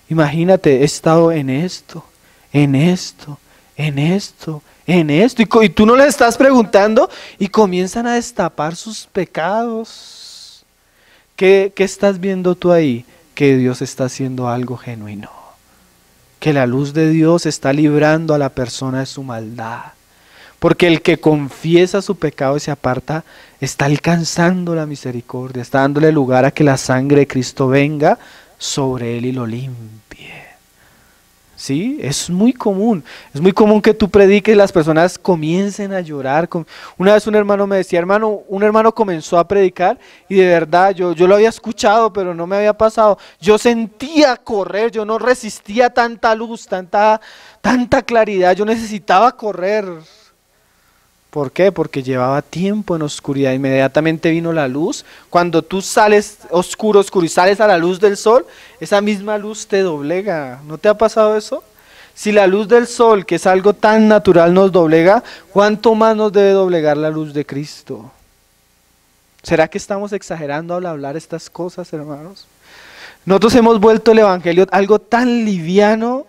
S1: Imagínate, he estado en esto, en esto, en esto, en esto, y tú no les estás preguntando y comienzan a destapar sus pecados. ¿Qué estás viendo tú ahí? Que Dios está haciendo algo genuino, que la luz de Dios está librando a la persona de su maldad. Porque el que confiesa su pecado y se aparta, está alcanzando la misericordia, está dándole lugar a que la sangre de Cristo venga sobre él y lo limpie. ¿Sí? Es muy común que tú prediques y las personas comiencen a llorar. Una vez un hermano me decía, un hermano comenzó a predicar y de verdad yo lo había escuchado, pero no me había pasado. Yo sentía correr, yo no resistía tanta luz, tanta claridad, yo necesitaba correr. ¿Por qué? Porque llevaba tiempo en oscuridad, inmediatamente vino la luz. Cuando tú sales oscuro y sales a la luz del sol, esa misma luz te doblega. ¿No te ha pasado eso? Si la luz del sol, que es algo tan natural, nos doblega, ¿cuánto más nos debe doblegar la luz de Cristo? ¿Será que estamos exagerando al hablar estas cosas, hermanos? Nosotros hemos vuelto el evangelio algo tan liviano,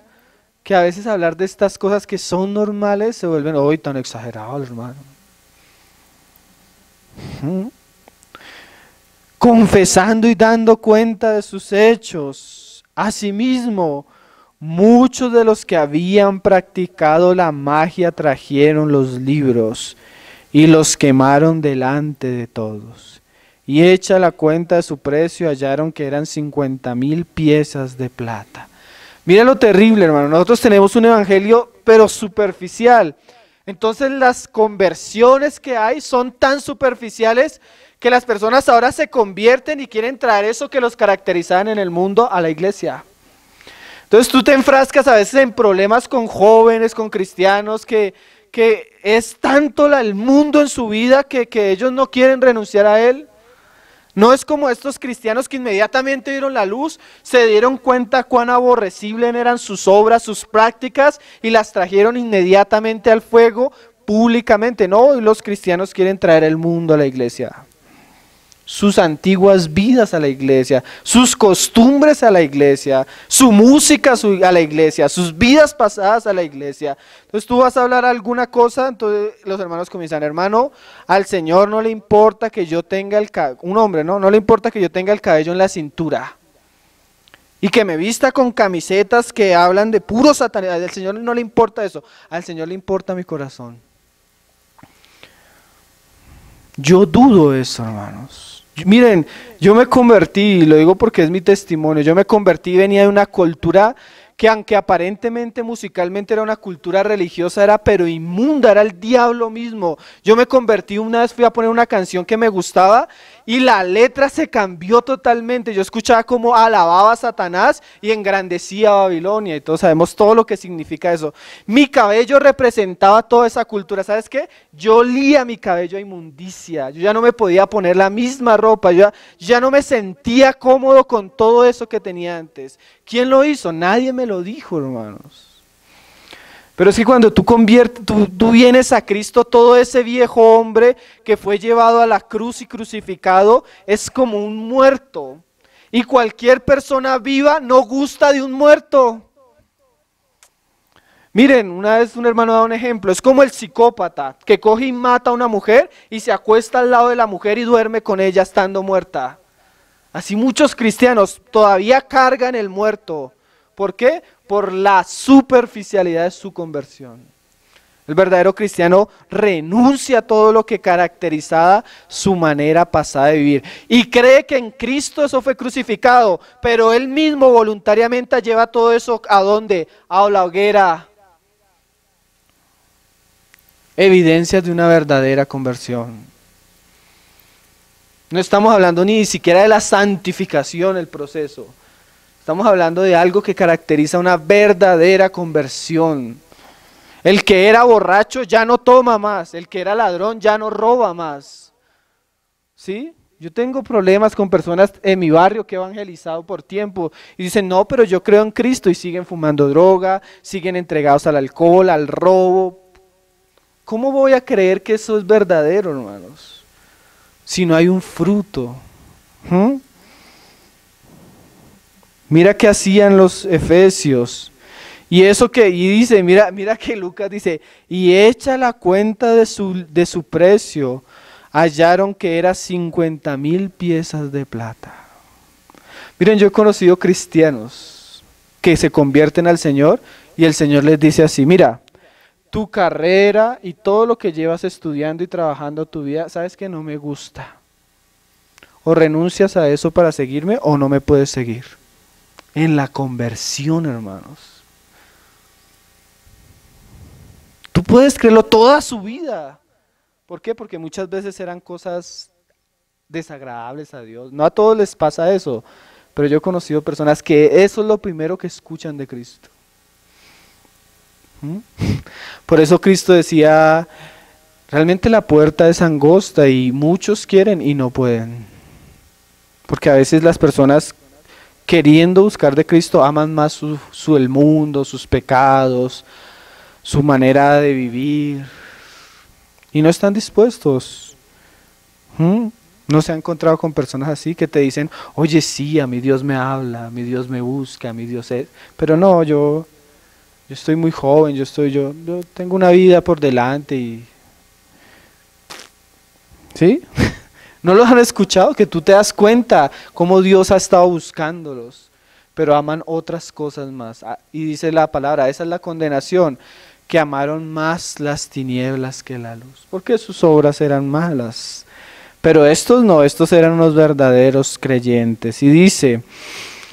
S1: que a veces hablar de estas cosas que son normales se vuelven hoy tan exagerados, hermano. Confesando y dando cuenta de sus hechos. Asimismo, muchos de los que habían practicado la magia trajeron los libros y los quemaron delante de todos. Y hecha la cuenta de su precio, hallaron que eran 50,000 piezas de plata. Mira lo terrible, hermano. Nosotros tenemos un evangelio, pero superficial. Entonces las conversiones que hay son tan superficiales que las personas ahora se convierten y quieren traer eso que los caracterizaban en el mundo a la iglesia. Entonces tú te enfrascas a veces en problemas con jóvenes, con cristianos, que es tanto el mundo en su vida que ellos no quieren renunciar a él. No es como estos cristianos que inmediatamente vieron la luz, se dieron cuenta cuán aborrecibles eran sus obras, sus prácticas y las trajeron inmediatamente al fuego públicamente. No, y los cristianos quieren traer el mundo a la iglesia. sus antiguas vidas a la iglesia, sus costumbres a la iglesia, su música a la iglesia, sus vidas pasadas a la iglesia. Entonces tú vas a hablar alguna cosa, entonces los hermanos comienzan, hermano, al Señor no le importa que yo tenga un hombre, ¿no? No le importa que yo tenga el cabello en la cintura y que me vista con camisetas que hablan de puro satanismo. Al Señor no le importa eso, al Señor le importa mi corazón. Yo dudo eso, hermanos. Miren, yo me convertí, lo digo porque es mi testimonio, yo me convertí, venía de una cultura que aunque aparentemente musicalmente era una cultura religiosa, era pero inmunda, era el diablo mismo. Yo me convertí, una vez fui a poner una canción que me gustaba y la letra se cambió totalmente. Yo escuchaba cómo alababa a Satanás y engrandecía a Babilonia y todos sabemos todo lo que significa eso. Mi cabello representaba toda esa cultura, ¿sabes qué? Yo olía mi cabello a inmundicia, yo ya no me podía poner la misma ropa, yo ya no me sentía cómodo con todo eso que tenía antes. ¿Quién lo hizo? Nadie me lo dijo, hermanos. Pero es que cuando tú vienes a Cristo, todo ese viejo hombre que fue llevado a la cruz y crucificado es como un muerto. Y cualquier persona viva no gusta de un muerto. Miren, una vez un hermano da un ejemplo, es como el psicópata que coge y mata a una mujer y se acuesta al lado de la mujer y duerme con ella estando muerta. Así muchos cristianos todavía cargan el muerto. ¿Por qué? Por la superficialidad de su conversión. El verdadero cristiano renuncia a todo lo que caracterizaba su manera pasada de vivir. Y cree que en Cristo eso fue crucificado, pero él mismo voluntariamente lleva todo eso ¿a dónde? A la hoguera. Evidencias de una verdadera conversión. No estamos hablando ni siquiera de la santificación, el proceso. Estamos hablando de algo que caracteriza una verdadera conversión. El que era borracho ya no toma más, el que era ladrón ya no roba más. ¿Sí? Yo tengo problemas con personas en mi barrio que he evangelizado por tiempo y dicen, no, pero yo creo en Cristo, y siguen fumando droga, siguen entregados al alcohol, al robo. ¿Cómo voy a creer que eso es verdadero, hermanos? Si no hay un fruto. Mira qué hacían los efesios. Y dice, mira que Lucas dice, y hecha la cuenta de su precio, hallaron que era 50,000 piezas de plata. Miren, yo he conocido cristianos que se convierten al Señor y el Señor les dice así, mira, tu carrera y todo lo que llevas estudiando y trabajando tu vida, sabes que no me gusta. O renuncias a eso para seguirme o no me puedes seguir. En la conversión, hermanos. Tú puedes creerlo toda su vida. ¿Por qué? Porque muchas veces eran cosas desagradables a Dios. No a todos les pasa eso, pero yo he conocido personas que eso es lo primero que escuchan de Cristo. Por eso Cristo decía, realmente la puerta es angosta y muchos quieren y no pueden. Porque a veces las personas queriendo buscar de Cristo aman más el mundo, sus pecados, su manera de vivir y no están dispuestos. ¿No se ha encontrado con personas así que te dicen, oye sí, a mí Dios me habla, a mí Dios me busca, a mí Dios es, pero no, yo estoy muy joven, yo tengo una vida por delante y... ¿Sí? ¿No los han escuchado? Que tú te das cuenta cómo Dios ha estado buscándolos, pero aman otras cosas más. Y dice la palabra, esa es la condenación, que amaron más las tinieblas que la luz, porque sus obras eran malas. Pero estos no, estos eran unos verdaderos creyentes. Y dice...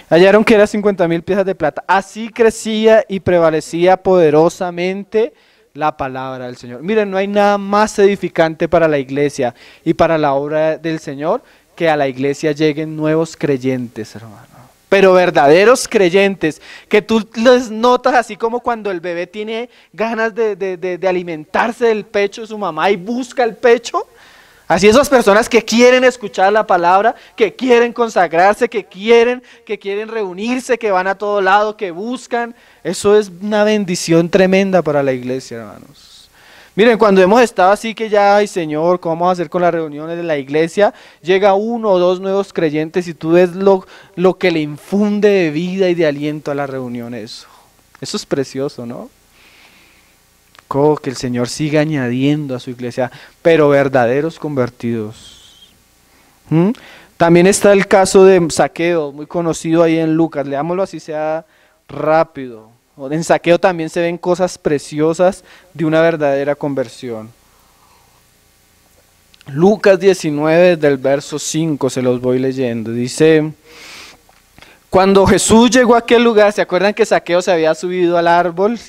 S1: Hallaron que era 50,000 piezas de plata. Así crecía y prevalecía poderosamente la palabra del Señor. Miren, no hay nada más edificante para la iglesia y para la obra del Señor que a la iglesia lleguen nuevos creyentes, hermano. Pero verdaderos creyentes, que tú les notas así como cuando el bebé tiene ganas de alimentarse del pecho de su mamá y busca el pecho. Así esas personas que quieren escuchar la palabra, que quieren consagrarse, que quieren reunirse, que van a todo lado, que buscan, eso es una bendición tremenda para la iglesia, hermanos. Miren, cuando hemos estado así que ya, ay Señor, ¿cómo vamos a hacer con las reuniones de la iglesia? Llega uno o dos nuevos creyentes y tú ves lo que le infunde de vida y de aliento a las reuniones. Eso es precioso, ¿no? Como que el Señor siga añadiendo a su iglesia, pero verdaderos convertidos. ¿Mm? También está el caso de Zaqueo, muy conocido ahí en Lucas. Leámoslo así sea rápido. En Zaqueo también se ven cosas preciosas de una verdadera conversión. Lucas 19 del verso 5 se los voy leyendo. Dice, cuando Jesús llegó a aquel lugar, ¿se acuerdan que Zaqueo se había subido al árbol?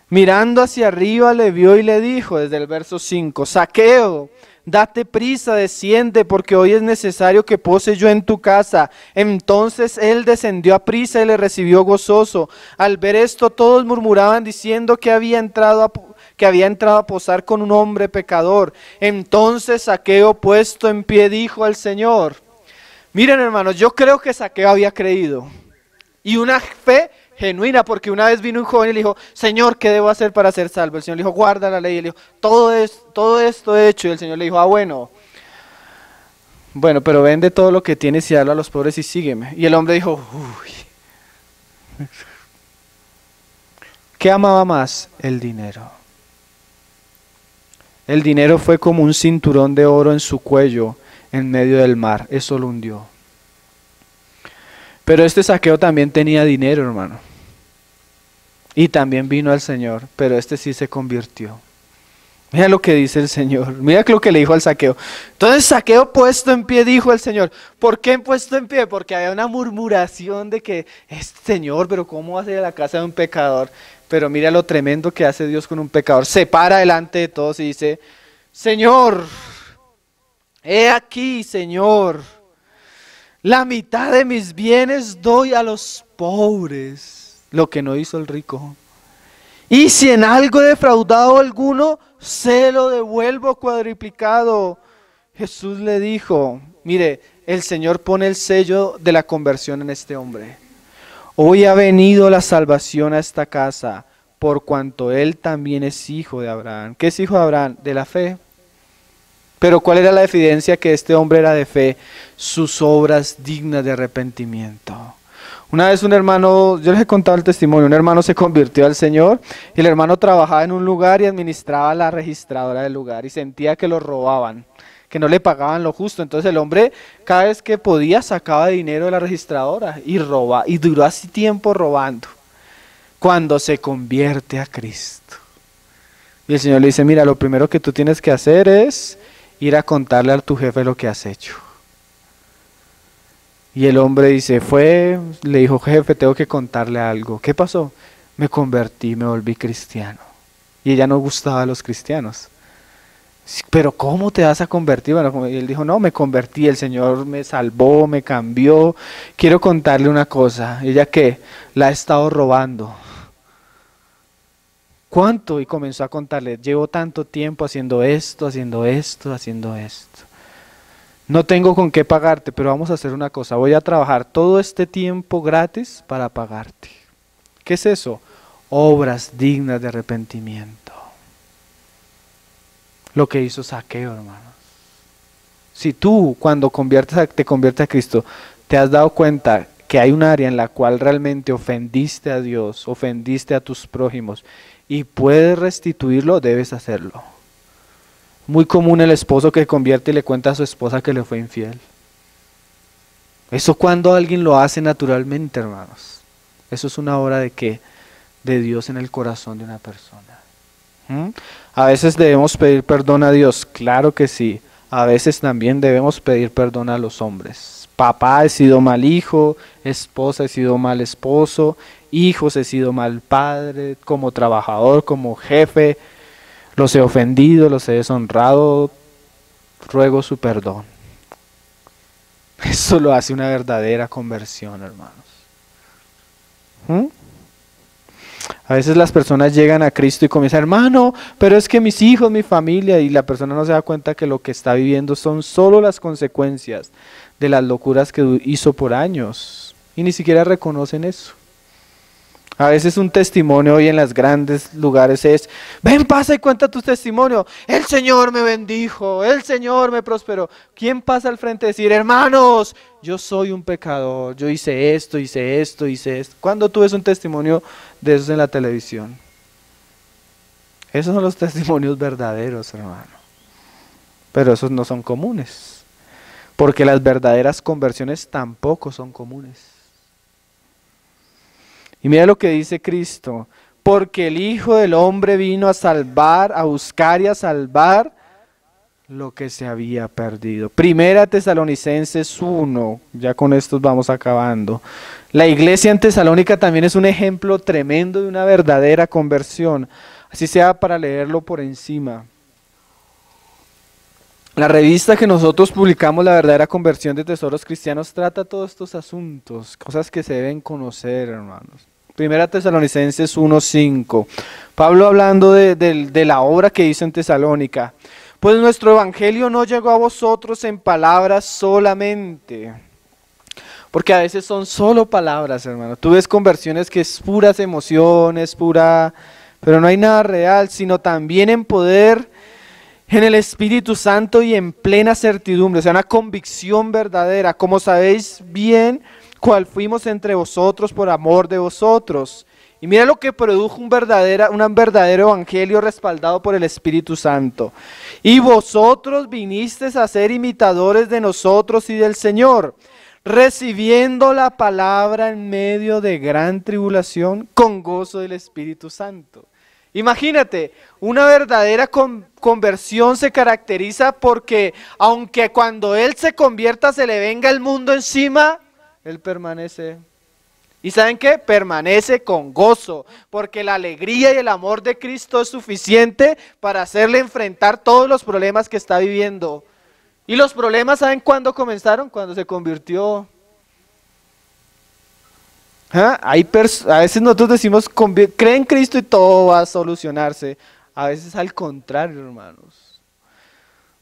S1: Mirando hacia arriba le vio y le dijo desde el verso 5, Zaqueo, date prisa, desciende, porque hoy es necesario que pose yo en tu casa. Entonces él descendió a prisa y le recibió gozoso. Al ver esto todos murmuraban diciendo que había entrado a posar con un hombre pecador. Entonces Zaqueo, puesto en pie, dijo al Señor, miren hermanos, yo creo que Zaqueo había creído. Y una fe genuina, porque una vez vino un joven y le dijo, Señor, ¿qué debo hacer para ser salvo? El Señor le dijo, guarda la ley. Y le dijo, todo esto he hecho. Y el Señor le dijo, bueno, pero vende todo lo que tienes y dalo a los pobres y sígueme. Y el hombre dijo, uy, ¿qué amaba más? El dinero. El dinero fue como un cinturón de oro en su cuello en medio del mar. Eso lo hundió. Pero este Zaqueo también tenía dinero, hermano. Y también vino al Señor, pero este sí se convirtió. Mira lo que dice el Señor, mira lo que le dijo al Zaqueo. Entonces Zaqueo, puesto en pie, dijo el Señor. ¿Por qué puesto en pie? Porque había una murmuración de que, Señor, pero ¿cómo vas a ir a la casa de un pecador? Pero mira lo tremendo que hace Dios con un pecador. Se para delante de todos y dice, Señor, he aquí, Señor, la mitad de mis bienes doy a los pobres, lo que no hizo el rico. Y si en algo he defraudado a alguno, se lo devuelvo cuadriplicado. Jesús le dijo, mire, el Señor pone el sello de la conversión en este hombre. Hoy ha venido la salvación a esta casa, por cuanto él también es hijo de Abraham. ¿Qué es hijo de Abraham? De la fe. Pero ¿cuál era la evidencia que este hombre era de fe? Sus obras dignas de arrepentimiento. Una vez un hermano, yo les he contado el testimonio, un hermano se convirtió al Señor y el hermano trabajaba en un lugar y administraba la registradora del lugar y sentía que lo robaban, que no le pagaban lo justo. Entonces el hombre cada vez que podía sacaba dinero de la registradora y robaba, y duró así tiempo robando, cuando se convierte a Cristo. Y el Señor le dice, mira, lo primero que tú tienes que hacer es ir a contarle a tu jefe lo que has hecho. Y el hombre dice, le dijo, jefe, tengo que contarle algo. ¿Qué pasó? Me convertí, me volví cristiano. Y ella no gustaba a los cristianos. Pero ¿cómo te vas a convertir? Bueno, y él dijo, no, me convertí, el Señor me salvó, me cambió. Quiero contarle una cosa. ¿Ella qué? La ha estado robando. ¿Cuánto? Y comenzó a contarle, llevo tanto tiempo haciendo esto, haciendo esto, haciendo esto. No tengo con qué pagarte, pero vamos a hacer una cosa, voy a trabajar todo este tiempo gratis para pagarte. ¿Qué es eso? Obras dignas de arrepentimiento. Lo que hizo Zaqueo, hermanos. Si tú cuando te conviertes a Cristo, te has dado cuenta que hay un área en la cual realmente ofendiste a Dios, ofendiste a tus prójimos, y puedes restituirlo, debes hacerlo. Muy común el esposo que convierte y le cuenta a su esposa que le fue infiel. Eso cuando alguien lo hace naturalmente, hermanos. Eso es una obra de ¿qué? De Dios en el corazón de una persona. A veces debemos pedir perdón a Dios, claro que sí. A veces también debemos pedir perdón a los hombres. Papá, he sido mal hijo, esposa, he sido mal esposo, hijos, he sido mal padre, como trabajador, como jefe, los he ofendido, los he deshonrado, ruego su perdón. Eso lo hace una verdadera conversión, hermanos. A veces las personas llegan a Cristo y comienzan, hermano, pero es que mis hijos, mi familia, y la persona no se da cuenta que lo que está viviendo son solo las consecuencias de las locuras que hizo por años, y ni siquiera reconocen eso. A veces un testimonio hoy en los grandes lugares es, ven, pasa y cuenta tu testimonio. El Señor me bendijo, el Señor me prosperó. ¿Quién pasa al frente a decir, hermanos, yo soy un pecador, yo hice esto, hice esto, hice esto? ¿Cuándo tú ves un testimonio de esos en la televisión? Esos son los testimonios verdaderos, hermano. Pero esos no son comunes, porque las verdaderas conversiones tampoco son comunes. Y mira lo que dice Cristo, porque el Hijo del Hombre vino a salvar, a buscar y a salvar lo que se había perdido. Primera Tesalonicenses 1, ya con estos vamos acabando. La iglesia en Tesalónica también es un ejemplo tremendo de una verdadera conversión, así sea para leerlo por encima. La revista que nosotros publicamos, La Verdadera Conversión de Tesoros Cristianos, trata todos estos asuntos, cosas que se deben conocer, hermanos. Primera Tesalonicenses 1:5. Pablo hablando de la obra que hizo en Tesalónica. Pues nuestro evangelio no llegó a vosotros en palabras solamente. Porque a veces son solo palabras, hermano. Tú ves conversiones que es puras emociones, pero no hay nada real, sino también en poder, en el Espíritu Santo y en plena certidumbre, o sea, una convicción verdadera, como sabéis bien cuál fuimos entre vosotros por amor de vosotros. Y mira lo que produjo un verdadero evangelio respaldado por el Espíritu Santo. Y vosotros vinisteis a ser imitadores de nosotros y del Señor, recibiendo la palabra en medio de gran tribulación con gozo del Espíritu Santo. Imagínate, una verdadera conversión se caracteriza porque aunque cuando Él se convierta se le venga el mundo encima, Él permanece. ¿Y saben qué? Permanece con gozo, porque la alegría y el amor de Cristo es suficiente para hacerle enfrentar todos los problemas que está viviendo. Y los problemas, ¿saben cuándo comenzaron? Cuando se convirtió. A veces nosotros decimos, cree en Cristo y todo va a solucionarse. A veces al contrario, hermanos.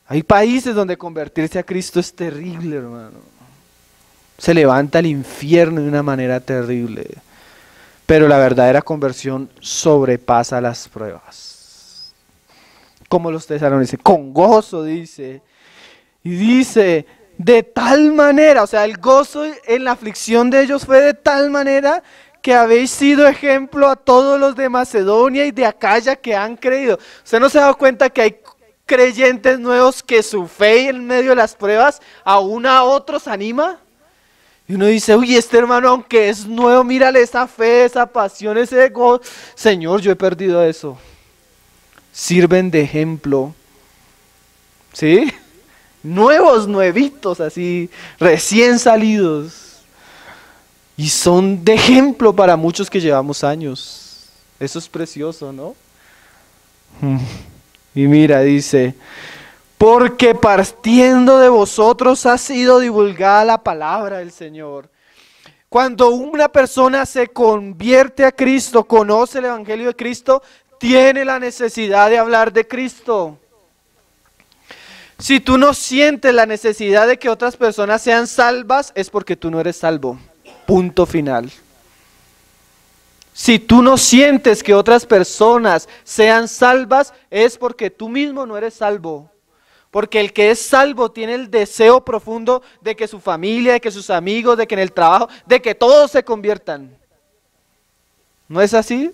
S1: Hay países donde convertirse a Cristo es terrible, hermano. Se levanta el infierno de una manera terrible. Pero la verdadera conversión sobrepasa las pruebas. Como los tesalonicenses, con gozo dice. Y dice, de tal manera, o sea, el gozo en la aflicción de ellos fue de tal manera que habéis sido ejemplo a todos los de Macedonia y de Acaya que han creído. ¿Usted no se ha dado cuenta que hay creyentes nuevos que su fe en medio de las pruebas aún a otros anima? Y uno dice, uy, este hermano aunque es nuevo, mírale esa fe, esa pasión, ese gozo. Señor, yo he perdido eso. Sirven de ejemplo. ¿Sí? Nuevos, nuevitos, así, recién salidos. Y son de ejemplo para muchos que llevamos años. Eso es precioso, ¿no? Y mira, dice, porque partiendo de vosotros ha sido divulgada la palabra del Señor. Cuando una persona se convierte a Cristo, conoce el Evangelio de Cristo, tiene la necesidad de hablar de Cristo. Si tú no sientes la necesidad de que otras personas sean salvas, es porque tú no eres salvo. Punto final. Si tú no sientes que otras personas sean salvas, es porque tú mismo no eres salvo. Porque el que es salvo tiene el deseo profundo de que su familia, de que sus amigos, de que en el trabajo, de que todos se conviertan. ¿No es así?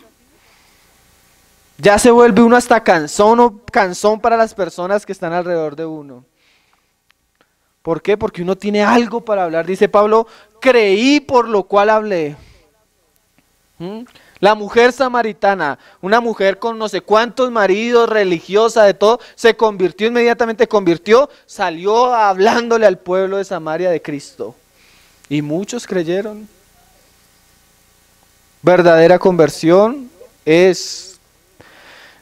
S1: Ya se vuelve uno hasta cansón para las personas que están alrededor de uno. ¿Por qué? Porque uno tiene algo para hablar. Dice Pablo, creí por lo cual hablé. La mujer samaritana, una mujer con no sé cuántos maridos, religiosa, de todo, se convirtió, inmediatamente salió hablándole al pueblo de Samaria de Cristo. Y muchos creyeron. Verdadera conversión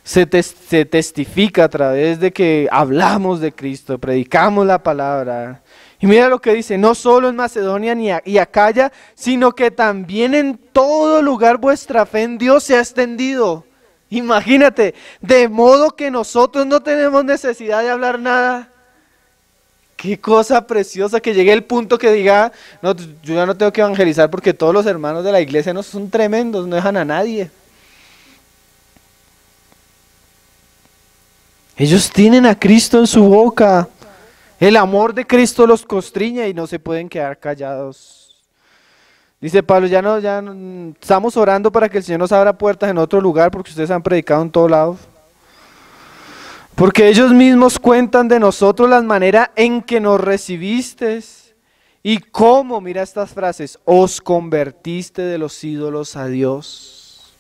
S1: se testifica a través de que hablamos de Cristo, predicamos la palabra. Y mira lo que dice, no solo en Macedonia y Acaya, sino que también en todo lugar vuestra fe en Dios se ha extendido. Imagínate, de modo que nosotros no tenemos necesidad de hablar nada. Qué cosa preciosa que llegue el punto que diga, no, yo ya no tengo que evangelizar porque todos los hermanos de la iglesia no son tremendos, no dejan a nadie. Ellos tienen a Cristo en su boca. El amor de Cristo los constriñe y no se pueden quedar callados. Dice Pablo, estamos orando para que el Señor nos abra puertas en otro lugar porque ustedes han predicado en todo lado. Porque ellos mismos cuentan de nosotros la manera en que nos recibisteis y cómo, mira estas frases, os convertiste de los ídolos a Dios.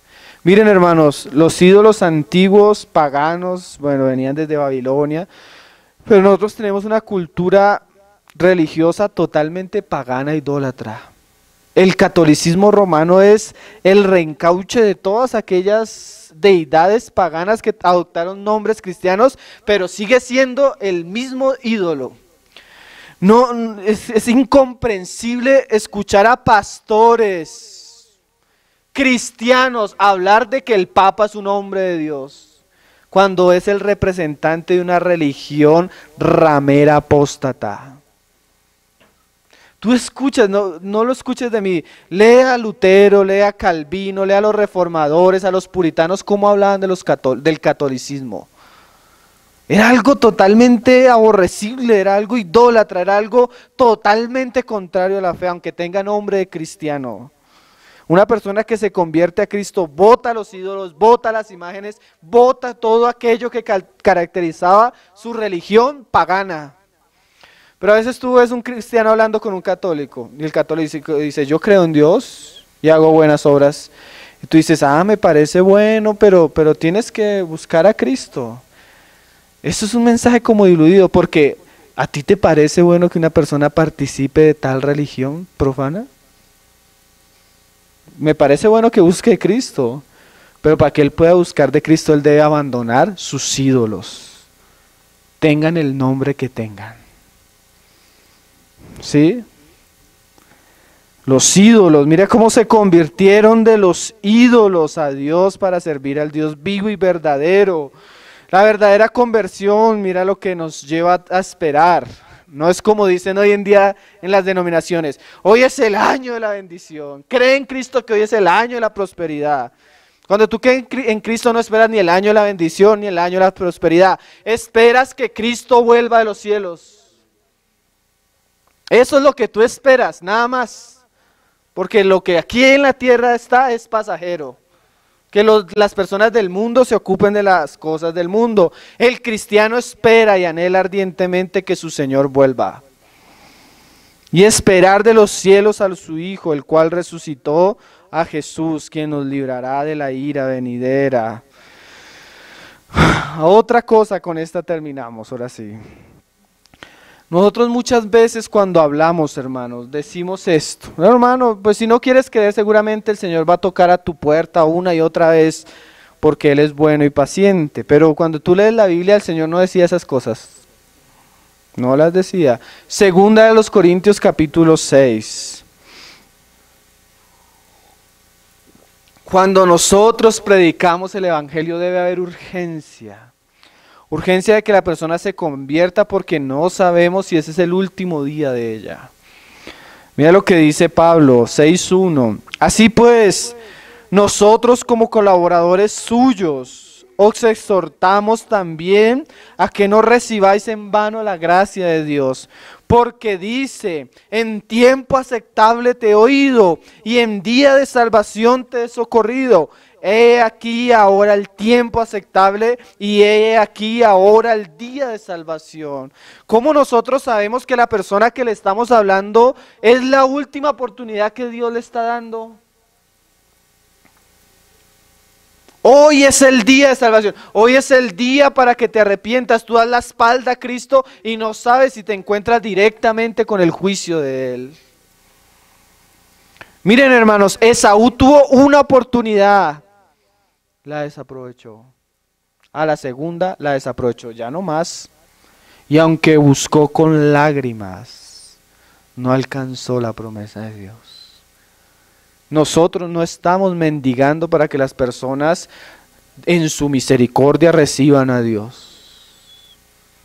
S1: Miren hermanos, los ídolos antiguos, paganos, bueno, venían desde Babilonia, pero nosotros tenemos una cultura religiosa totalmente pagana, idólatra. El catolicismo romano es el reencauche de todas aquellas deidades paganas que adoptaron nombres cristianos, pero sigue siendo el mismo ídolo. No, es incomprensible escuchar a pastores cristianos hablar de que el Papa es un hombre de Dios, cuando es el representante de una religión ramera apóstata. Tú escuchas, no lo escuches de mí, lee a Lutero, lee a Calvino, lee a los reformadores, a los puritanos, cómo hablaban del catolicismo. Era algo totalmente aborrecible, era algo idólatra, era algo totalmente contrario a la fe, aunque tenga nombre de cristiano. Una persona que se convierte a Cristo bota los ídolos, bota las imágenes, bota todo aquello que caracterizaba su religión pagana. Pero a veces tú ves un cristiano hablando con un católico y el católico dice, yo creo en Dios y hago buenas obras. Y tú dices, me parece bueno, pero tienes que buscar a Cristo. Eso es un mensaje como diluido, porque ¿a ti te parece bueno que una persona participe de tal religión profana? Me parece bueno que busque a Cristo, pero para que él pueda buscar de Cristo, él debe abandonar sus ídolos, tengan el nombre que tengan. ¿Sí? Los ídolos, mira cómo se convirtieron de los ídolos a Dios para servir al Dios vivo y verdadero. La verdadera conversión, mira lo que nos lleva a esperar. No es como dicen hoy en día en las denominaciones, hoy es el año de la bendición. Cree en Cristo que hoy es el año de la prosperidad. Cuando tú crees en Cristo no esperas ni el año de la bendición ni el año de la prosperidad. Esperas que Cristo vuelva de los cielos. Eso es lo que tú esperas, nada más. Porque lo que aquí en la tierra está es pasajero. Que las personas del mundo se ocupen de las cosas del mundo. El cristiano espera y anhela ardientemente que su Señor vuelva. Y esperar de los cielos a su Hijo, el cual resucitó a Jesús, quien nos librará de la ira venidera. Otra cosa, con esta terminamos, ahora sí. Nosotros muchas veces cuando hablamos, hermanos, decimos esto. No, hermano, pues si no quieres creer, seguramente el Señor va a tocar a tu puerta una y otra vez porque Él es bueno y paciente. Pero cuando tú lees la Biblia, el Señor no decía esas cosas. No las decía. Segunda de los Corintios capítulo 6. Cuando nosotros predicamos el Evangelio debe haber urgencia. Urgencia de que la persona se convierta porque no sabemos si ese es el último día de ella. Mira lo que dice Pablo, 6:1. Así pues, nosotros como colaboradores suyos, os exhortamos también a que no recibáis en vano la gracia de Dios. Porque dice, en tiempo aceptable te he oído y en día de salvación te he socorrido. He aquí ahora el tiempo aceptable y he aquí ahora el día de salvación. ¿Cómo nosotros sabemos que la persona que le estamos hablando es la última oportunidad que Dios le está dando? Hoy es el día de salvación, hoy es el día para que te arrepientas. Tú das la espalda a Cristo y no sabes si te encuentras directamente con el juicio de Él. Miren hermanos, Esaú tuvo una oportunidad, la desaprovechó. A la segunda la desaprovechó, ya no más. Y aunque buscó con lágrimas, no alcanzó la promesa de Dios. Nosotros no estamos mendigando para que las personas en su misericordia reciban a Dios.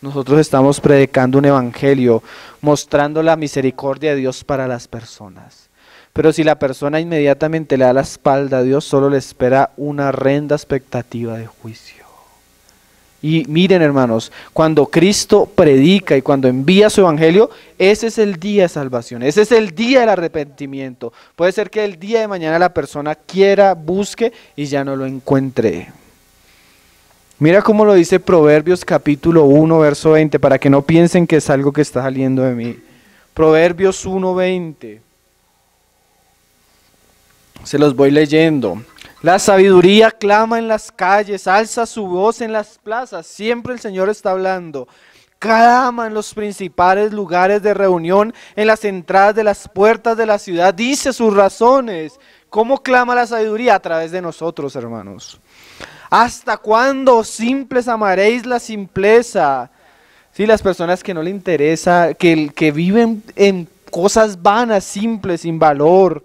S1: Nosotros estamos predicando un evangelio, mostrando la misericordia de Dios para las personas. Pero si la persona inmediatamente le da la espalda a Dios, solo le espera una horrenda expectativa de juicio. Y miren, hermanos, cuando Cristo predica y cuando envía su evangelio, ese es el día de salvación, ese es el día del arrepentimiento. Puede ser que el día de mañana la persona quiera, busque y ya no lo encuentre. Mira cómo lo dice Proverbios capítulo 1, verso 20, para que no piensen que es algo que está saliendo de mí. Proverbios 1, 20. Se los voy leyendo. La sabiduría clama en las calles, alza su voz en las plazas. Siempre el Señor está hablando. Clama en los principales lugares de reunión, en las entradas de las puertas de la ciudad. Dice sus razones. ¿Cómo clama la sabiduría? A través de nosotros, hermanos. ¿Hasta cuándo, simples, amaréis la simpleza? Sí, las personas que no le interesa, que viven en cosas vanas, simples, sin valor.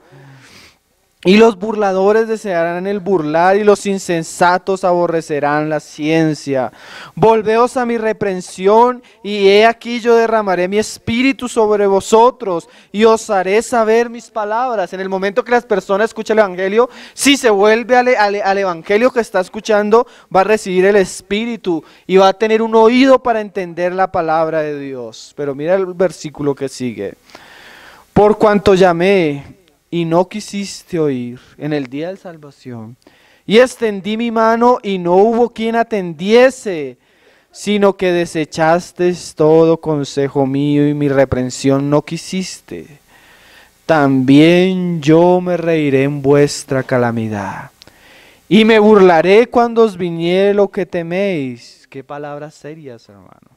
S1: Y los burladores desearán el burlar, y los insensatos aborrecerán la ciencia. Volveos a mi reprensión, y he aquí yo derramaré mi espíritu sobre vosotros, y os haré saber mis palabras. En el momento que las personas escuchan el evangelio, si se vuelve al evangelio que está escuchando, va a recibir el espíritu, y va a tener un oído para entender la palabra de Dios. Pero mira el versículo que sigue. Por cuanto llamé y no quisiste oír en el día de salvación, y extendí mi mano y no hubo quien atendiese, sino que desechaste todo consejo mío y mi reprensión no quisiste. También yo me reiré en vuestra calamidad, y me burlaré cuando os viniere lo que teméis. Qué palabras serias, hermano.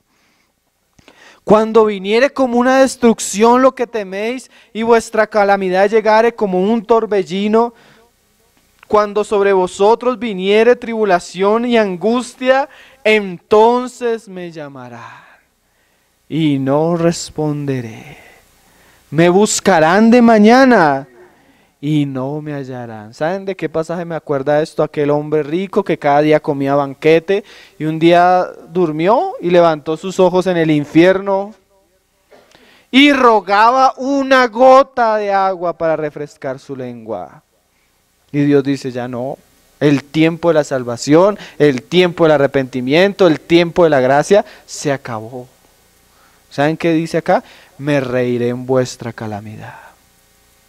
S1: Cuando viniere como una destrucción lo que teméis y vuestra calamidad llegare como un torbellino, cuando sobre vosotros viniere tribulación y angustia, entonces me llamarán y no responderé. Me buscarán de mañana y no me hallarán. ¿Saben de qué pasaje me acuerda esto? Aquel hombre rico que cada día comía banquete y un día durmió y levantó sus ojos en el infierno y rogaba una gota de agua para refrescar su lengua. Y Dios dice, ya no. El tiempo de la salvación, el tiempo del arrepentimiento, el tiempo de la gracia se acabó. ¿Saben qué dice acá? Me reiré en vuestra calamidad.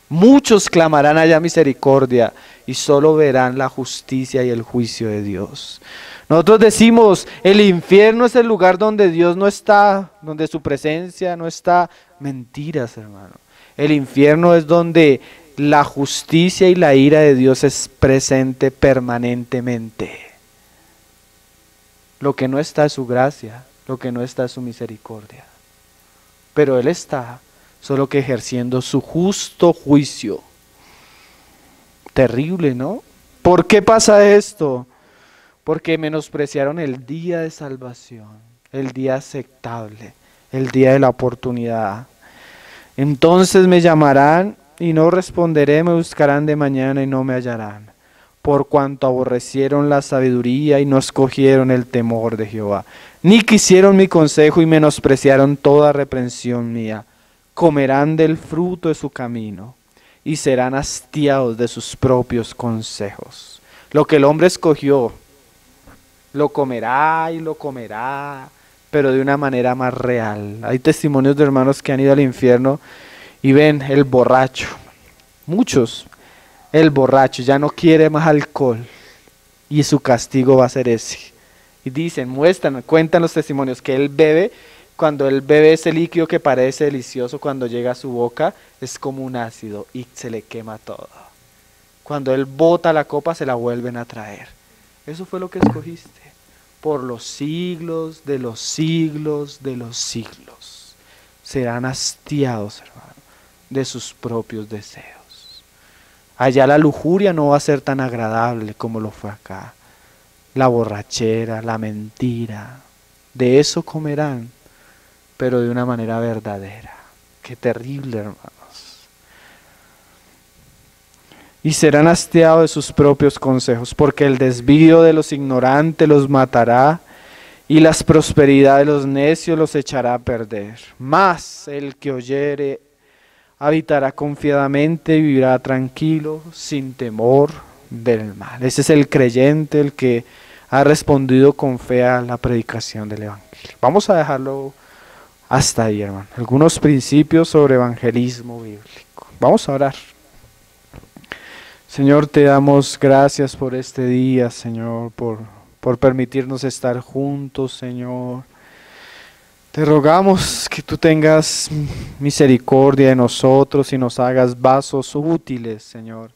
S1: Muchos clamarán allá misericordia y solo verán la justicia y el juicio de Dios. Nosotros decimos, el infierno es el lugar donde Dios no está, donde su presencia no está. Mentiras, hermano. El infierno es donde la justicia y la ira de Dios es presente permanentemente. Lo que no está es su gracia, lo que no está es su misericordia. Pero Él está, solo que ejerciendo su justo juicio. Terrible, ¿no? ¿Por qué pasa esto? Porque menospreciaron el día de salvación, el día aceptable, el día de la oportunidad. Entonces me llamarán y no responderé, me buscarán de mañana y no me hallarán, por cuanto aborrecieron la sabiduría y no escogieron el temor de Jehová, ni quisieron mi consejo y menospreciaron toda reprensión mía. Comerán del fruto de su camino y serán hastiados de sus propios consejos. Lo que el hombre escogió, lo comerá y lo comerá, pero de una manera más real. Hay testimonios de hermanos que han ido al infierno y ven el borracho, muchos, el borracho ya no quiere más alcohol y su castigo va a ser ese. Y dicen, muestran, cuentan los testimonios que él bebe. Cuando él bebe ese líquido que parece delicioso, cuando llega a su boca, es como un ácido y se le quema todo. Cuando él bota la copa, se la vuelven a traer. Eso fue lo que escogiste. Por los siglos de los siglos de los siglos. Serán hastiados, hermano, de sus propios deseos. Allá la lujuria no va a ser tan agradable como lo fue acá. La borrachera, la mentira, de eso comerán, pero de una manera verdadera. Qué terrible, hermanos. Y serán hastiados de sus propios consejos, porque el desvío de los ignorantes los matará, y las prosperidades de los necios los echará a perder. Mas el que oyere habitará confiadamente y vivirá tranquilo, sin temor del mal. Ese es el creyente, el que ha respondido con fe a la predicación del Evangelio. Vamos a dejarlo hasta ahí, hermano. Algunos principios sobre evangelismo bíblico. Vamos a orar. Señor, te damos gracias por este día, Señor, por permitirnos estar juntos, Señor. Te rogamos que tú tengas misericordia de nosotros y nos hagas vasos útiles, Señor,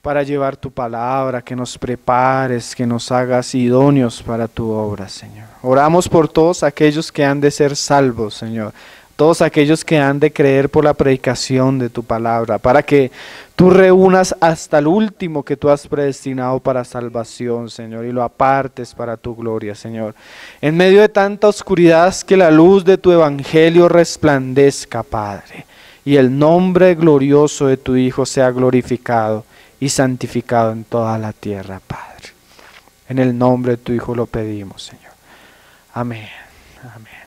S1: para llevar tu palabra, que nos prepares, que nos hagas idóneos para tu obra, Señor. Oramos por todos aquellos que han de ser salvos, Señor, todos aquellos que han de creer por la predicación de tu palabra, para que tú reúnas hasta el último que tú has predestinado para salvación, Señor, y lo apartes para tu gloria, Señor. En medio de tanta oscuridad, que la luz de tu evangelio resplandezca, Padre, y el nombre glorioso de tu Hijo sea glorificado y santificado en toda la tierra, Padre. En el nombre de tu Hijo lo pedimos, Señor. Amén. Amén.